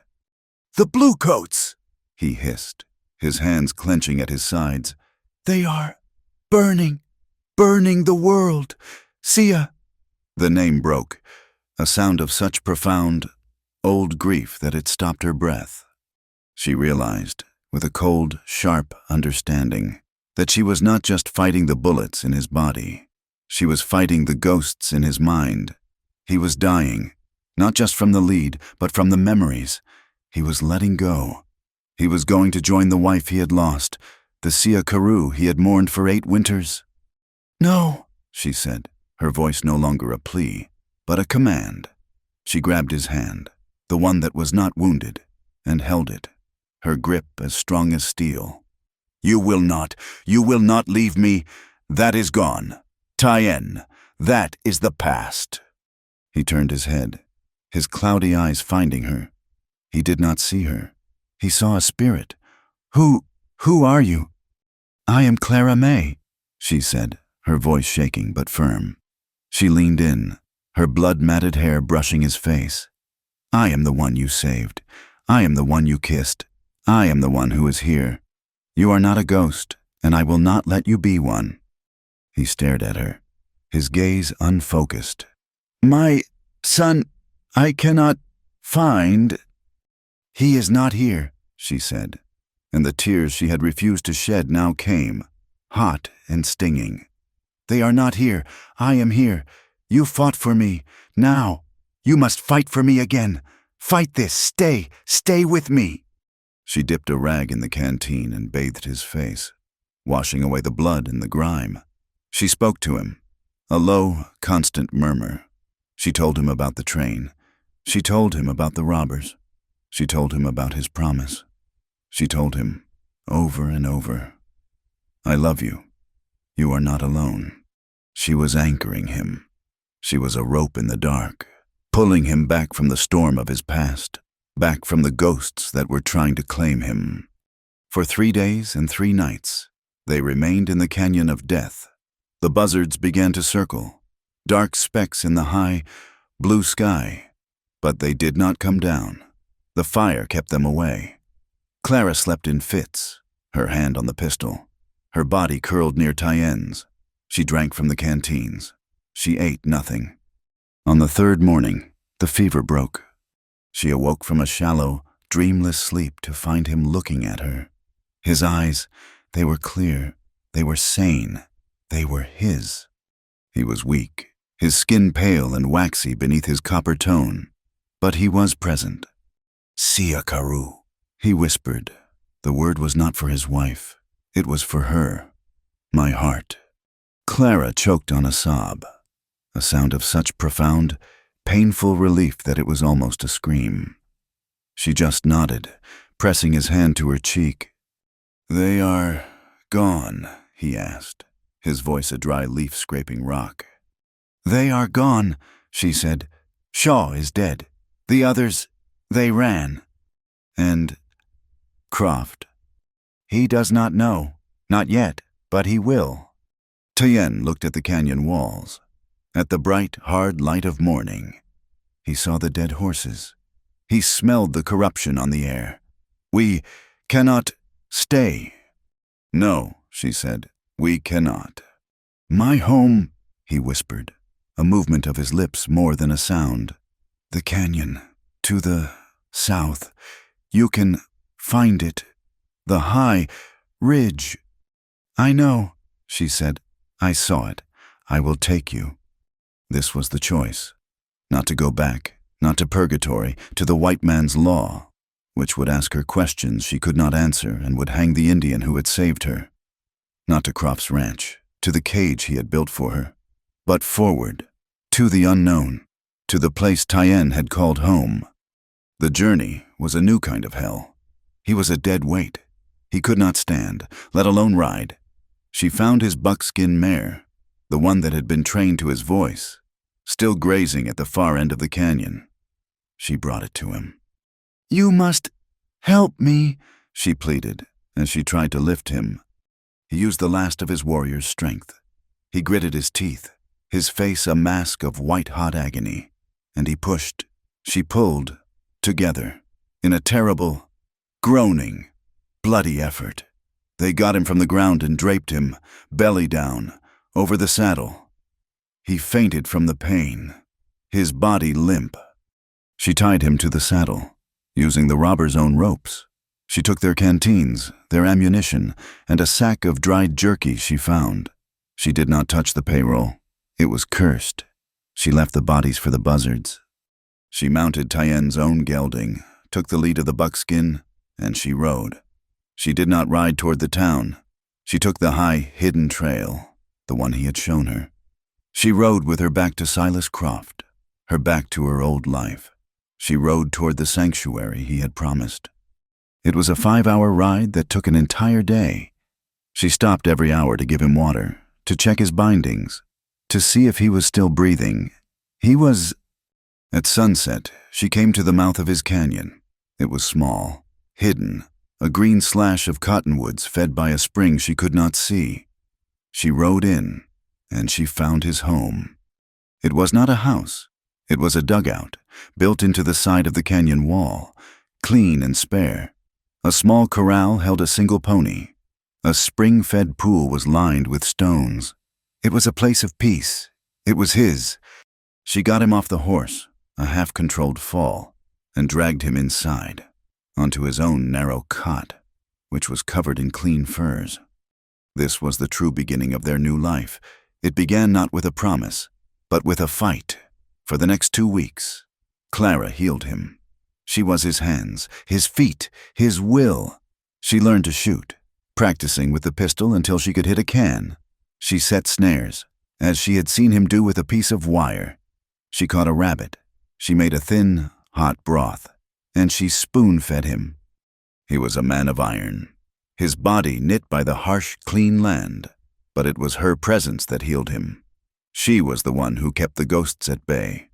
"The bluecoats!" he hissed, his hands clenching at his sides. "They are burning the world. Sia." The name broke, a sound of such profound, old grief that it stopped her breath. She realized, with a cold, sharp understanding that she was not just fighting the bullets in his body. She was fighting the ghosts in his mind. He was dying, not just from the lead, but from the memories. He was letting go. He was going to join the wife he had lost, the Sia Carew he had mourned for 8 winters. "No," she said, her voice no longer a plea, but a command. She grabbed his hand, the one that was not wounded, and held it, her grip as strong as steel. You will not leave me. That is gone. Tien, that is the past." He turned his head, his cloudy eyes finding her. He did not see her. He saw a spirit. Who are you?" "I am Clara May," she said, her voice shaking but firm. She leaned in, her blood-matted hair brushing his face. "I am the one you saved. I am the one you kissed. I am the one who is here. You are not a ghost, and I will not let you be one." He stared at her, his gaze unfocused. "My son, I cannot find—" "He is not here," she said, and the tears she had refused to shed now came, hot and stinging. "They are not here. I am here. You fought for me. Now, you must fight for me again. Fight this. Stay with me." She dipped a rag in the canteen and bathed his face, washing away the blood and the grime. She spoke to him, a low, constant murmur. She told him about the train. She told him about the robbers. She told him about his promise. She told him, over and over, "I love you. You are not alone." She was anchoring him. She was a rope in the dark, pulling him back from the storm of his past, back from the ghosts that were trying to claim him. For 3 days and 3 nights, they remained in the canyon of death. The buzzards began to circle, dark specks in the high, blue sky, but they did not come down. The fire kept them away. Clara slept in fits, her hand on the pistol, her body curled near Tien's. She drank from the canteens. She ate nothing. On the 3rd morning, the fever broke. She awoke from a shallow, dreamless sleep to find him looking at her. His eyes, they were clear, they were sane, they were his. He was weak, his skin pale and waxy beneath his copper tone, but he was present. "Sia Carew," he whispered. The word was not for his wife, it was for her. "My heart." Clara choked on a sob, a sound of such profound, painful relief that it was almost a scream. She just nodded, pressing his hand to her cheek. "They are gone?" he asked, his voice a dry leaf scraping rock. "They are gone," she said. "Shaw is dead. The others, they ran." "And Croft?" "He does not know. Not yet, but he will." Tien looked at the canyon walls, at the bright, hard light of morning. He saw the dead horses. He smelled the corruption on the air. "We cannot stay." "No," she said, "we cannot." "My home," he whispered, a movement of his lips more than a sound. "The canyon, to the south. You can find it. The high ridge." "I know," she said. "I saw it. I will take you." This was the choice. Not to go back, not to purgatory, to the white man's law, which would ask her questions she could not answer and would hang the Indian who had saved her. Not to Croft's ranch, to the cage he had built for her, but forward, to the unknown, to the place Tien had called home. The journey was a new kind of hell. He was a dead weight. He could not stand, let alone ride. She found his buckskin mare, the one that had been trained to his voice, still grazing at the far end of the canyon. She brought it to him. "You must help me," she pleaded, as she tried to lift him. He used the last of his warrior's strength. He gritted his teeth, his face a mask of white-hot agony, and he pushed. She pulled, together, in a terrible, groaning, bloody effort. They got him from the ground and draped him, belly down, over the saddle. He fainted from the pain, his body limp. She tied him to the saddle, using the robber's own ropes. She took their canteens, their ammunition, and a sack of dried jerky she found. She did not touch the payroll. It was cursed. She left the bodies for the buzzards. She mounted Tyenn's own gelding, took the lead of the buckskin, and she rode. She did not ride toward the town. She took the high, hidden trail, the one he had shown her. She rode with her back to Silas Croft, her back to her old life. She rode toward the sanctuary he had promised. It was a 5-hour ride that took an entire day. She stopped every hour to give him water, to check his bindings, to see if he was still breathing. He was... At sunset, she came to the mouth of his canyon. It was small, hidden, a green slash of cottonwoods fed by a spring she could not see. She rode in, and she found his home. It was not a house. It was a dugout, built into the side of the canyon wall, clean and spare. A small corral held a single pony. A spring-fed pool was lined with stones. It was a place of peace. It was his. She got him off the horse, a half-controlled fall, and dragged him inside, onto his own narrow cot, which was covered in clean furs. This was the true beginning of their new life. It began not with a promise, but with a fight. For the next 2 weeks, Clara healed him. She was his hands, his feet, his will. She learned to shoot, practicing with the pistol until she could hit a can. She set snares, as she had seen him do with a piece of wire. She caught a rabbit. She made a thin, hot broth, and she spoon-fed him. He was a man of iron, his body knit by the harsh, clean land, but it was her presence that healed him. She was the one who kept the ghosts at bay.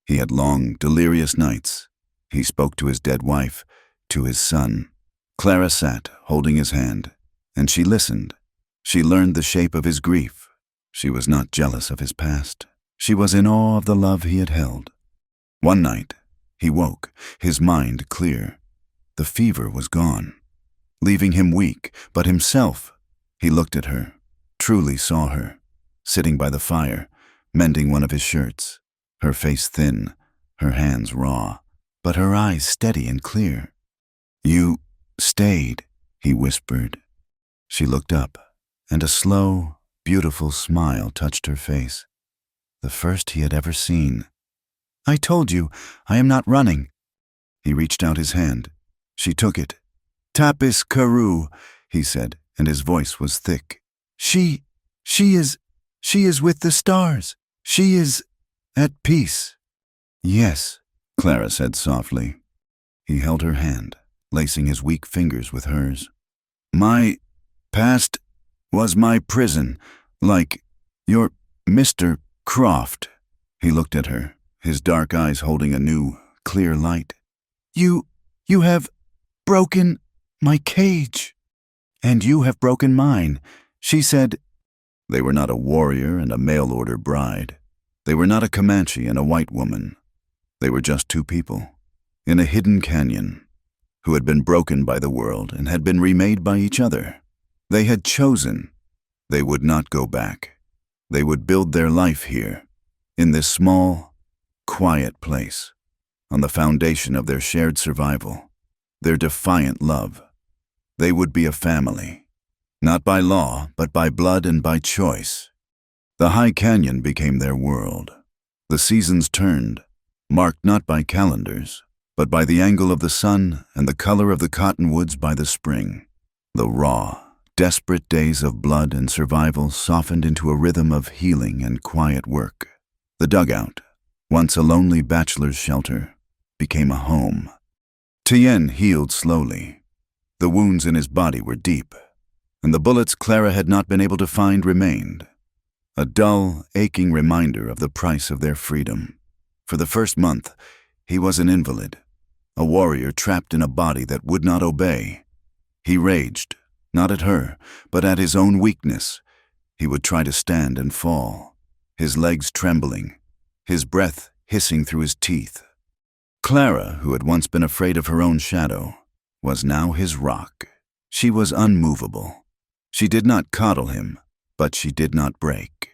He had long, delirious nights. He spoke to his dead wife, to his son. Clara sat, holding his hand, and she listened. She learned the shape of his grief. She was not jealous of his past. She was in awe of the love he had held. One night, he woke, his mind clear. The fever was gone, leaving him weak, but himself. He looked at her, truly saw her, sitting by the fire, mending one of his shirts, her face thin, her hands raw, but her eyes steady and clear. "You stayed," he whispered. She looked up, and a slow, beautiful smile touched her face, the first he had ever seen. "I told you, I am not running." He reached out his hand. She took it. "Tapis Karoo," he said, and his voice was thick. She is with the stars. She is at peace." "Yes," Clara said softly. He held her hand, lacing his weak fingers with hers. "My past was my prison, like your Mr. Croft." He looked at her, his dark eyes holding a new, clear light. You have broken my cage." "And you have broken mine," she said. They were not a warrior and a mail-order bride. They were not a Comanche and a white woman. They were just two people, in a hidden canyon, who had been broken by the world and had been remade by each other. They had chosen. They would not go back. They would build their life here, in this small, quiet place, on the foundation of their shared survival, their defiant love. They would be a family, not by law, but by blood and by choice. The high canyon became their world. The seasons turned, marked not by calendars, but by the angle of the sun and the color of the cottonwoods by the spring. The raw, desperate days of blood and survival softened into a rhythm of healing and quiet work. The dugout, once a lonely bachelor's shelter, became a home. Tien healed slowly. The wounds in his body were deep, and the bullets Clara had not been able to find remained, a dull, aching reminder of the price of their freedom. For the first month, he was an invalid, a warrior trapped in a body that would not obey. He raged, not at her, but at his own weakness. He would try to stand and fall, his legs trembling, his breath hissing through his teeth. Clara, who had once been afraid of her own shadow, was now his rock. She was unmovable. She did not coddle him, but she did not break.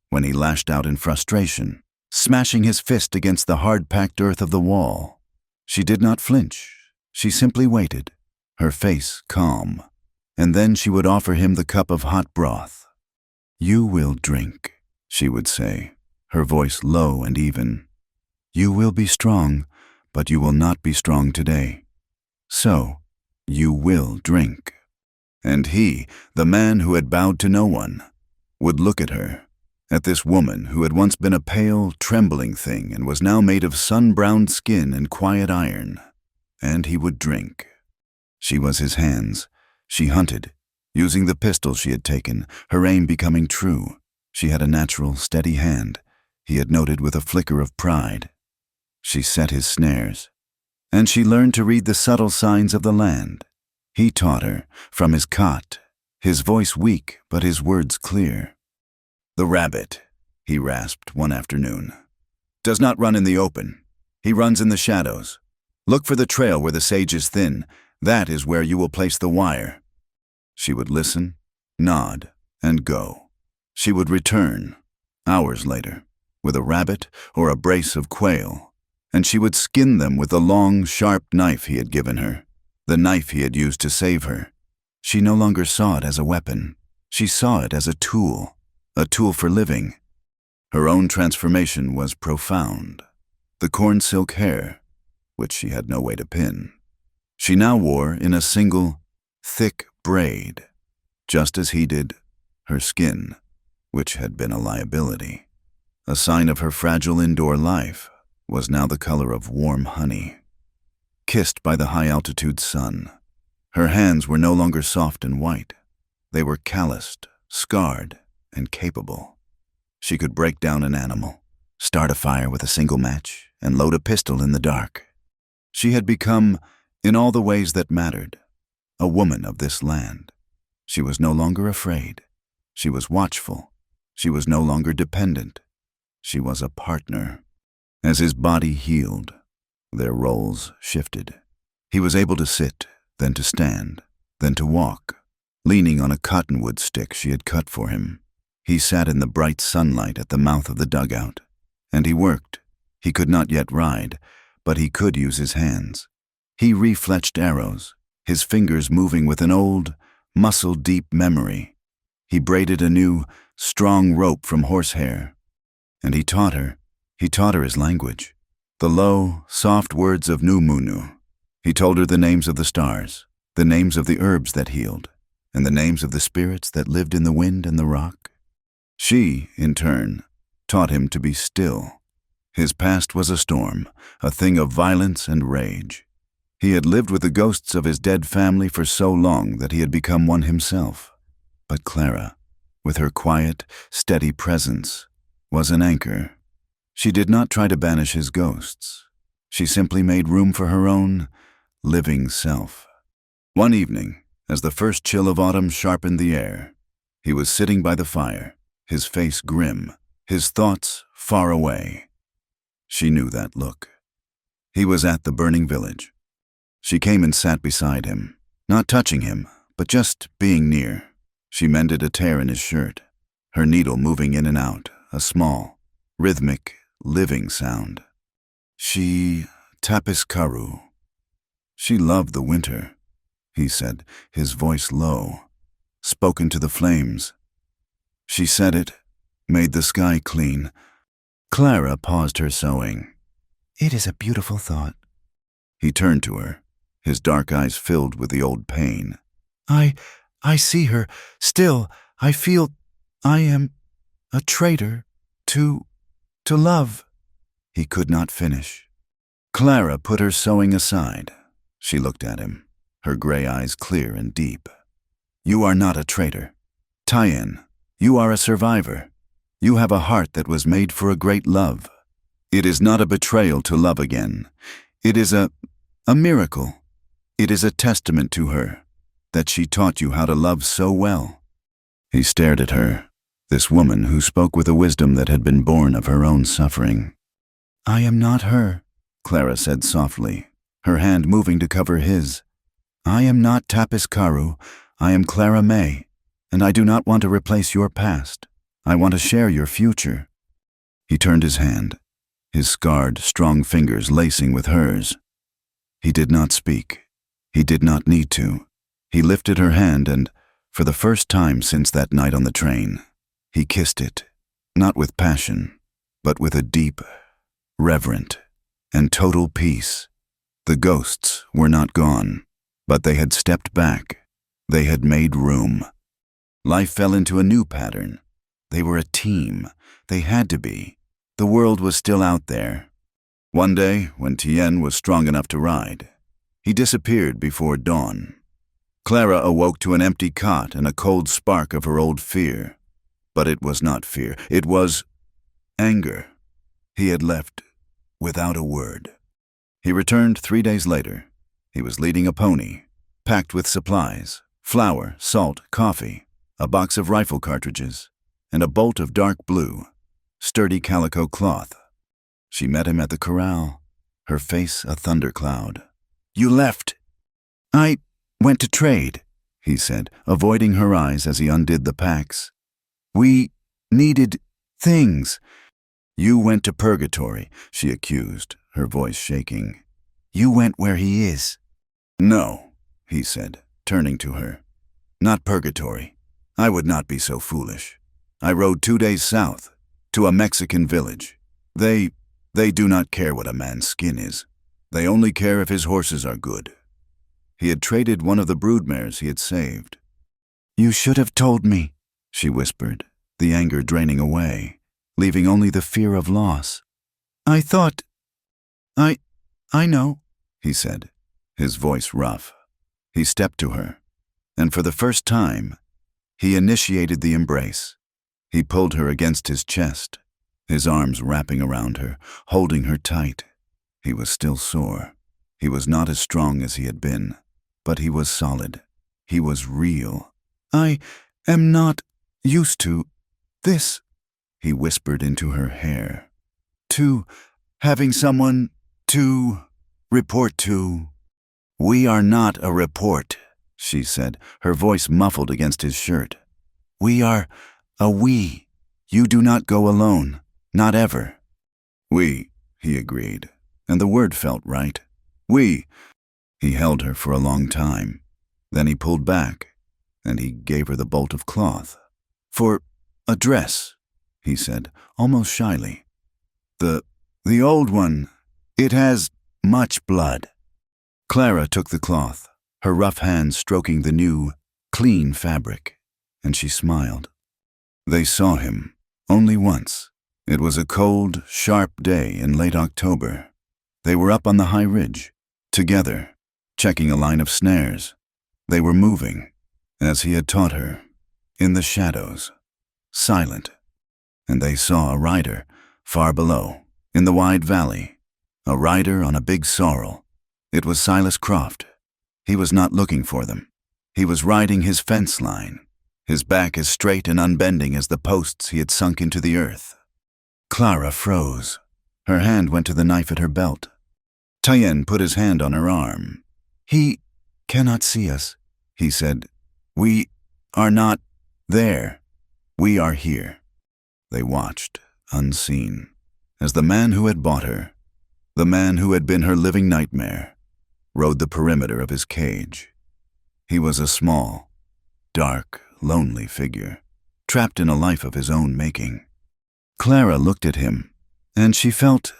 When he lashed out in frustration, smashing his fist against the hard-packed earth of the wall, she did not flinch. She simply waited, her face calm, and then she would offer him the cup of hot broth. "You will drink," she would say, her voice low and even. "You will be strong, but you will not be strong today. So, you will drink." And he, the man who had bowed to no one, would look at her, at this woman who had once been a pale, trembling thing and was now made of sun-browned skin and quiet iron, and he would drink. She was his hands. She hunted, using the pistol she had taken, her aim becoming true. She had a natural, steady hand, he had noted with a flicker of pride. She set his snares, and she learned to read the subtle signs of the land. He taught her, from his cot, his voice weak but his words clear. "The rabbit," he rasped one afternoon, "does not run in the open. He runs in the shadows. Look for the trail where the sage is thin. That is where you will place the wire." She would listen, nod, and go. She would return, hours later, with a rabbit or a brace of quail, and she would skin them with the long, sharp knife he had given her, the knife he had used to save her. She no longer saw it as a weapon. She saw it as a tool for living. Her own transformation was profound. The corn silk hair, which she had no way to pin, she now wore in a single, thick braid, just as he did her skin, which had been a liability. A sign of her fragile indoor life was now the color of warm honey, kissed by the high-altitude sun. Her hands were no longer soft and white. They were calloused, scarred, and capable. She could break down an animal, start a fire with a single match, and load a pistol in the dark. She had become, in all the ways that mattered, a woman of this land. She was no longer afraid. She was watchful. She was no longer dependent. She was a partner. As his body healed, their roles shifted. He was able to sit, then to stand, then to walk, leaning on a cottonwood stick she had cut for him. He sat in the bright sunlight at the mouth of the dugout, and he worked. He could not yet ride, but he could use his hands. He refletched arrows, his fingers moving with an old, muscle-deep memory. He braided a new, strong rope from horsehair, and he taught her his language, the low, soft words of Numunu. He told her the names of the stars, the names of the herbs that healed, and the names of the spirits that lived in the wind and the rock. She, in turn, taught him to be still. His past was a storm, a thing of violence and rage. He had lived with the ghosts of his dead family for so long that he had become one himself. But Clara, with her quiet, steady presence, was an anchor. She did not try to banish his ghosts. She simply made room for her own living self. One evening, as the first chill of autumn sharpened the air, he was sitting by the fire, his face grim, his thoughts far away. She knew that look. He was at the burning village. She came and sat beside him, not touching him, but just being near. She mended a tear in his shirt, her needle moving in and out, a small, rhythmic, living sound. She tapiskaru. She loved the winter, he said, his voice low, spoken to the flames. She said it, made the sky clean. Clara paused her sewing. "It is a beautiful thought." He turned to her, his dark eyes filled with the old pain. I see her. Still, I feel I am a traitor to love." He could not finish. Clara put her sewing aside. She looked at him, her gray eyes clear and deep. "You are not a traitor. Tyen, you are a survivor. You have a heart that was made for a great love. It is not a betrayal to love again. It is a miracle. It is a testament to her, that she taught you how to love so well." He stared at her, this woman who spoke with a wisdom that had been born of her own suffering. "I am not her," Clara said softly, her hand moving to cover his. "I am not Tapiskaru. I am Clara May, and I do not want to replace your past. I want to share your future." He turned his hand, his scarred, strong fingers lacing with hers. He did not speak. He did not need to. He lifted her hand and, for the first time since that night on the train, he kissed it, not with passion, but with a deep, reverent, and total peace. The ghosts were not gone, but they had stepped back. They had made room. Life fell into a new pattern. They were a team. They had to be. The world was still out there. One day, when Tien was strong enough to ride, he disappeared before dawn. Clara awoke to an empty cot and a cold spark of her old fear. But it was not fear. It was anger. He had left without a word. He returned 3 days later. He was leading a pony, packed with supplies, flour, salt, coffee, a box of rifle cartridges, and a bolt of dark blue, sturdy calico cloth. She met him at the corral, her face a thundercloud. "You left." "I went to trade," he said, avoiding her eyes as he undid the packs. "We needed things." "You went to purgatory," she accused, her voice shaking. "You went where he is." "No," he said, turning to her. "Not purgatory. I would not be so foolish. I rode 2 days south, to a Mexican village. They do not care what a man's skin is. They only care if his horses are good." He had traded one of the broodmares he had saved. "You should have told me," she whispered, the anger draining away, leaving only the fear of loss. "I thought... I know," he said, his voice rough. He stepped to her, and for the first time, he initiated the embrace. He pulled her against his chest, his arms wrapping around her, holding her tight. He was still sore. He was not as strong as he had been, but he was solid. He was real. "I am not used to this," he whispered into her hair. "To having someone to report to." "We are not a report," she said, her voice muffled against his shirt. "We are a we. You do not go alone, not ever." "We," he agreed, and the word felt right. "We." He held her for a long time. Then he pulled back, and he gave her the bolt of cloth. "For a dress," he said, almost shyly. The old one, it has much blood." Clara took the cloth, her rough hands stroking the new, clean fabric, and she smiled. They saw him, only once. It was a cold, sharp day in late October. They were up on the high ridge, together, checking a line of snares. They were moving, as he had taught her, in the shadows, silent. And they saw a rider, far below, in the wide valley, a rider on a big sorrel. It was Silas Croft. He was not looking for them. He was riding his fence line, his back as straight and unbending as the posts he had sunk into the earth. Clara froze. Her hand went to the knife at her belt. Tien put his hand on her arm. "He cannot see us," he said. "We are not there. We are here." They watched, unseen, as the man who had bought her, the man who had been her living nightmare, rode the perimeter of his cage. He was a small, dark, lonely figure, trapped in a life of his own making. Clara looked at him, and she felt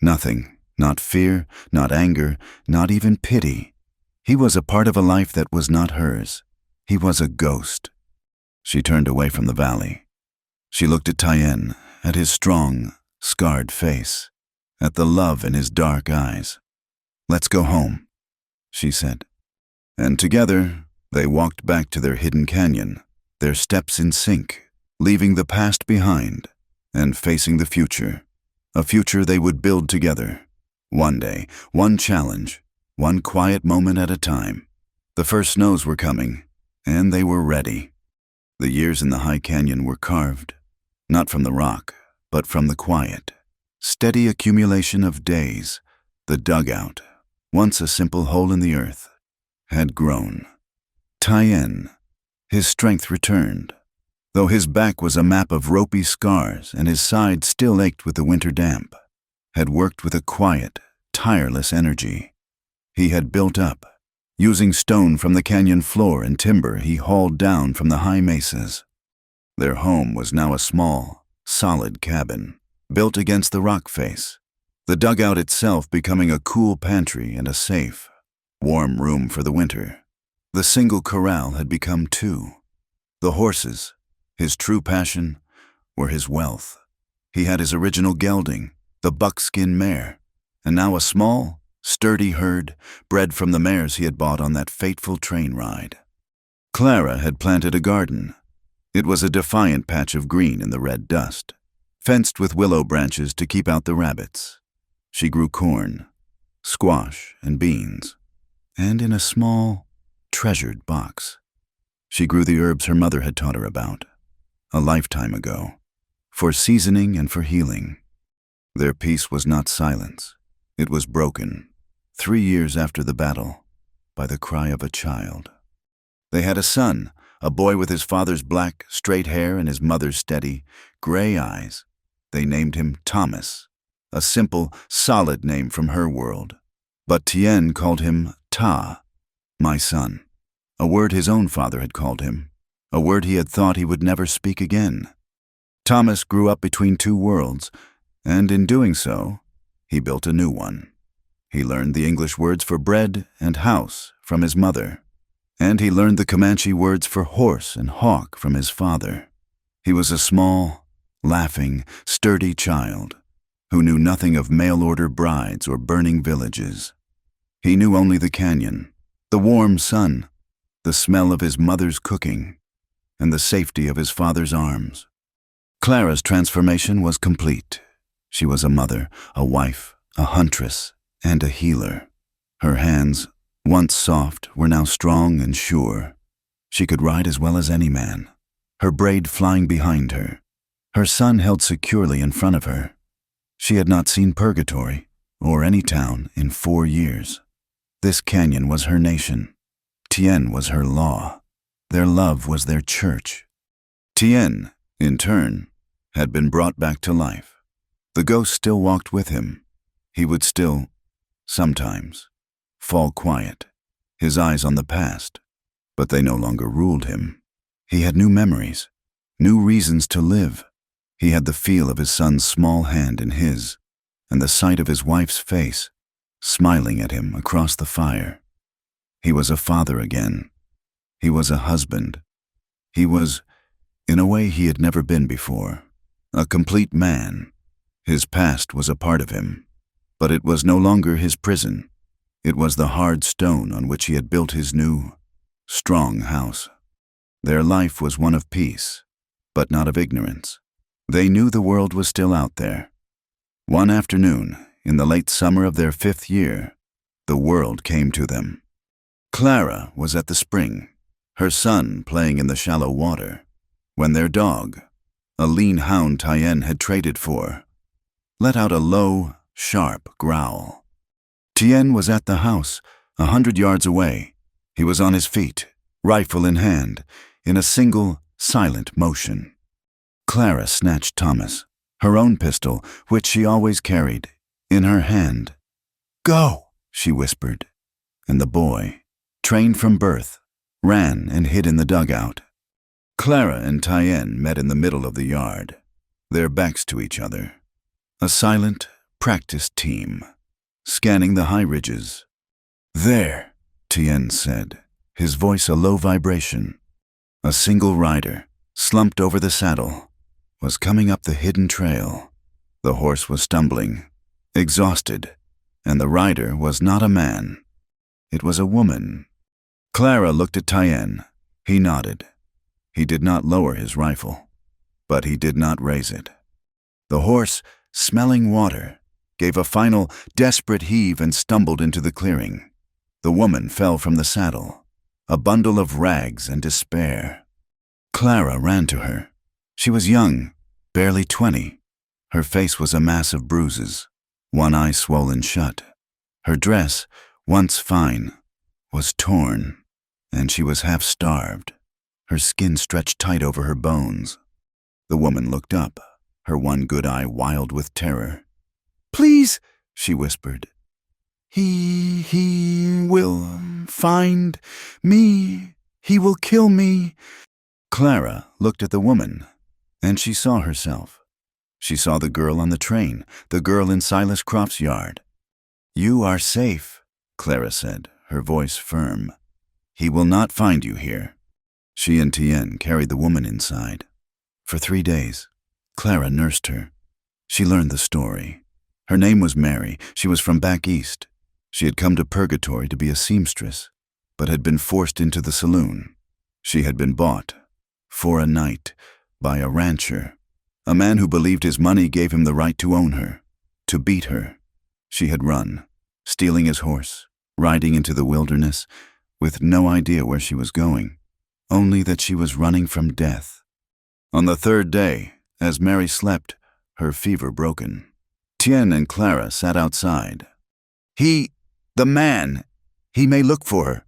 nothing, not fear, not anger, not even pity. He was a part of a life that was not hers. He was a ghost. She turned away from the valley. She looked at Tien, at his strong, scarred face, at the love in his dark eyes. "Let's go home," she said. And together, they walked back to their hidden canyon, their steps in sync, leaving the past behind and facing the future, a future they would build together. One day, one challenge, one quiet moment at a time. The first snows were coming, and they were ready. The years in the high canyon were carved, not from the rock, but from the quiet, steady accumulation of days. The dugout, once a simple hole in the earth, had grown. Tien, his strength returned, though his back was a map of ropey scars and his side still ached with the winter damp, had worked with a quiet, tireless energy. He had built up, Using stone from the canyon floor and timber he hauled down from the high mesas. Their home was now a small, solid cabin, built against the rock face, the dugout itself becoming a cool pantry and a safe, warm room for the winter. The single corral had become two. The horses, his true passion, were his wealth. He had his original gelding, the buckskin mare, and now a small, sturdy herd bred from the mares he had bought on that fateful train ride. Clara had planted a garden. It was a defiant patch of green in the red dust, fenced with willow branches to keep out the rabbits. She grew corn, squash, and beans, and in a small, treasured box. She grew the herbs her mother had taught her about, a lifetime ago, for seasoning and for healing. Their peace was not silence. It was broken, 3 years after the battle, by the cry of a child. They had a son, a boy with his father's black, straight hair and his mother's steady, gray eyes. They named him Thomas, a simple, solid name from her world. But Tien called him Ta, my son, a word his own father had called him, a word he had thought he would never speak again. Thomas grew up between two worlds, and in doing so, he built a new one. He learned the English words for bread and house from his mother, and he learned the Comanche words for horse and hawk from his father. He was a small, laughing, sturdy child who knew nothing of mail-order brides or burning villages. He knew only the canyon, the warm sun, the smell of his mother's cooking, and the safety of his father's arms. Clara's transformation was complete. She was a mother, a wife, a huntress, and a healer. Her hands, once soft, were now strong and sure. She could ride as well as any man, her braid flying behind her, her son held securely in front of her. She had not seen purgatory, or any town, in 4 years. This canyon was her nation. Tien was her law. Their love was their church. Tien, in turn, had been brought back to life. The ghost still walked with him. He would still, sometimes, fall quiet, his eyes on the past, but they no longer ruled him. He had new memories, new reasons to live. He had the feel of his son's small hand in his, and the sight of his wife's face, smiling at him across the fire. He was a father again. He was a husband. He was, in a way he had never been before, a complete man. His past was a part of him, but it was no longer his prison. It was the hard stone on which he had built his new, strong house. Their life was one of peace, but not of ignorance. They knew the world was still out there. One afternoon, in the late summer of their 5th year, the world came to them. Clara was at the spring, her son playing in the shallow water, when their dog, a lean hound Tien had traded for, let out a low, sharp growl. Tien was at the house, 100 yards away. He was on his feet, rifle in hand, in a single, silent motion. Clara snatched Thomas, her own pistol, which she always carried, in her hand. "Go," she whispered, and the boy, trained from birth, ran and hid in the dugout. Clara and Tien met in the middle of the yard, their backs to each other. A silent, practiced team, scanning the high ridges. "There," Tien said, his voice a low vibration. A single rider, slumped over the saddle, was coming up the hidden trail. The horse was stumbling, exhausted, and the rider was not a man. It was a woman. Clara looked at Tien. He nodded. He did not lower his rifle, but he did not raise it. The horse, smelling water, gave a final, desperate heave and stumbled into the clearing. The woman fell from the saddle, a bundle of rags and despair. Clara ran to her. She was young, barely 20. Her face was a mass of bruises, one eye swollen shut. Her dress, once fine, was torn, and she was half starved, her skin stretched tight over her bones. The woman looked up, her one good eye wild with terror. "Please," she whispered. He will find me. He will kill me. Clara looked at the woman, and she saw herself. She saw the girl on the train, the girl in Silas Croft's yard. "You are safe," Clara said, her voice firm. "He will not find you here." She and Tien carried the woman inside. For 3 days, Clara nursed her. She learned the story. Her name was Mary. She was from back east. She had come to Purgatory to be a seamstress, but had been forced into the saloon. She had been bought, for a night, by a rancher, a man who believed his money gave him the right to own her, to beat her. She had run, stealing his horse, riding into the wilderness, with no idea where she was going, only that she was running from death. On the 3rd day, as Mary slept, her fever broken, Tien and Clara sat outside. The man, he may look for her,"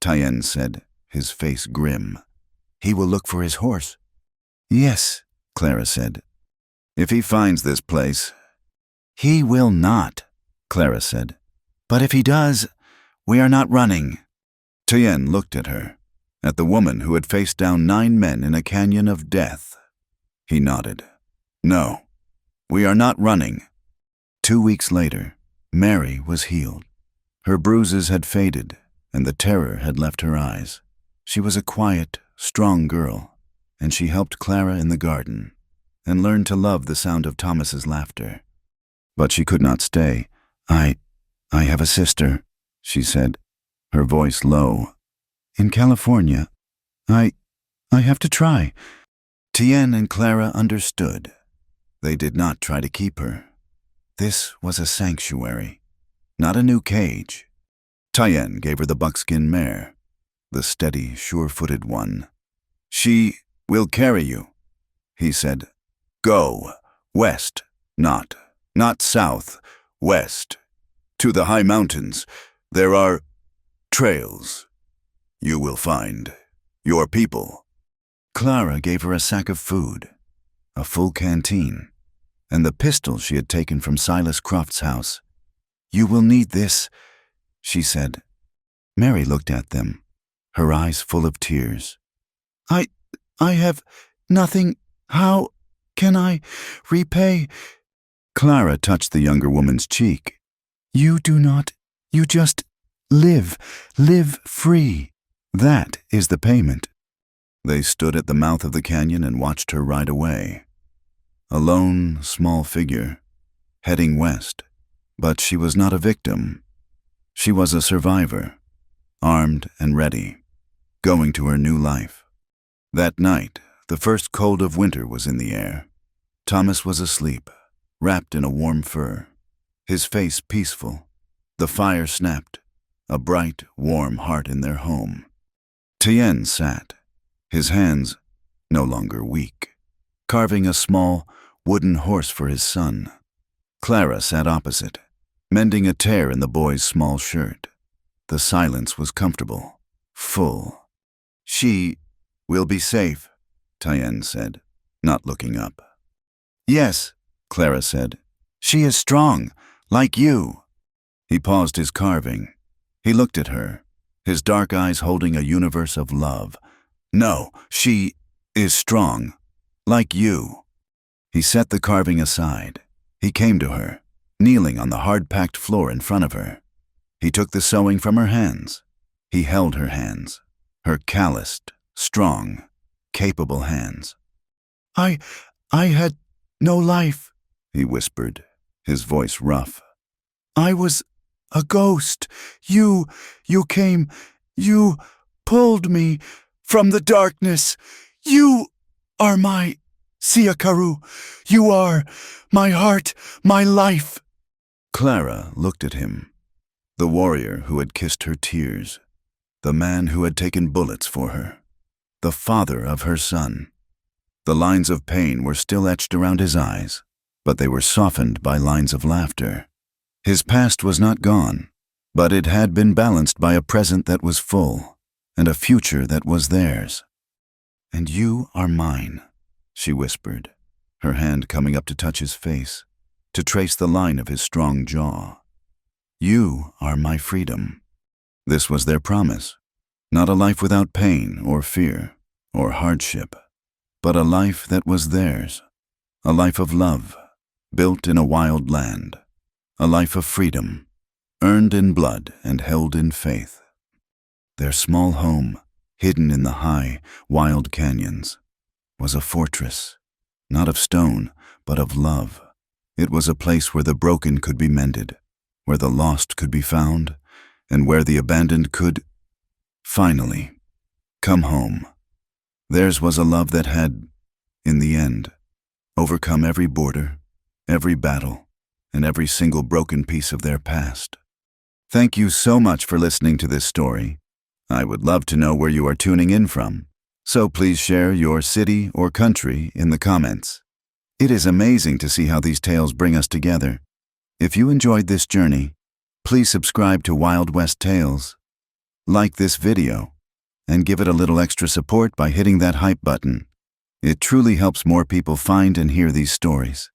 Tien said, his face grim. "He will look for his horse." "Yes," Clara said. "If he finds this place." "He will not," Clara said. "But if he does, we are not running." Tien looked at her, at the woman who had faced down 9 men in a canyon of death. He nodded. "No, we are not running." 2 weeks later, Mary was healed. Her bruises had faded, and the terror had left her eyes. She was a quiet, strong girl, and she helped Clara in the garden, and learned to love the sound of Thomas's laughter. But she could not stay. I have a sister," she said, her voice low. "In California. I have to try." Tien and Clara understood. They did not try to keep her. This was a sanctuary, not a new cage. Tien gave her the buckskin mare, the steady, sure-footed one. "She will carry you," he said. "Go, west, not south, west. To the high mountains, there are trails. You will find your people." Clara gave her a sack of food, a full canteen, and the pistol she had taken from Silas Croft's house. "You will need this," she said. Mary looked at them, her eyes full of tears. I have nothing. How can I repay?" Clara touched the younger woman's cheek. "You do not. You just live free. That is the payment." They stood at the mouth of the canyon and watched her ride away. A lone, small figure, heading west, but she was not a victim. She was a survivor, armed and ready, going to her new life. That night, the first cold of winter was in the air. Thomas was asleep, wrapped in a warm fur, his face peaceful. The fire snapped, a bright, warm heart in their home. Tien sat, his hands no longer weak, carving a small, wooden horse for his son. Clara sat opposite, mending a tear in the boy's small shirt. The silence was comfortable, full. "She will be safe," Tien said, not looking up. "Yes," Clara said. "She is strong, like you." He paused his carving. He looked at her, his dark eyes holding a universe of love. "No, she is strong, like you." He set the carving aside. He came to her, kneeling on the hard-packed floor in front of her. He took the sewing from her hands. He held her hands, her calloused, strong, capable hands. I had no life," he whispered, his voice rough. "I was a ghost. You came, you pulled me from the darkness. You are my Siakaru. You are my heart, my life." Clara looked at him, the warrior who had kissed her tears, the man who had taken bullets for her, the father of her son. The lines of pain were still etched around his eyes, but they were softened by lines of laughter. His past was not gone, but it had been balanced by a present that was full, and a future that was theirs. "And you are mine," she whispered, her hand coming up to touch his face, to trace the line of his strong jaw. You are my freedom. This was their promise. Not a life without pain or fear or hardship, but a life that was theirs. A life of love, built in a wild land. A life of freedom, earned in blood and held in faith. Their small home, hidden in the high, wild canyons, was a fortress, not of stone, but of love. It was a place where the broken could be mended, where the lost could be found, and where the abandoned could, finally, come home. Theirs was a love that had, in the end, overcome every border, every battle, and every single broken piece of their past. Thank you so much for listening to this story. I would love to know where you are tuning in from, so please share your city or country in the comments. It is amazing to see how these tales bring us together. If you enjoyed this journey, please subscribe to Wild West Tales, like this video, and give it a little extra support by hitting that hype button. It truly helps more people find and hear these stories.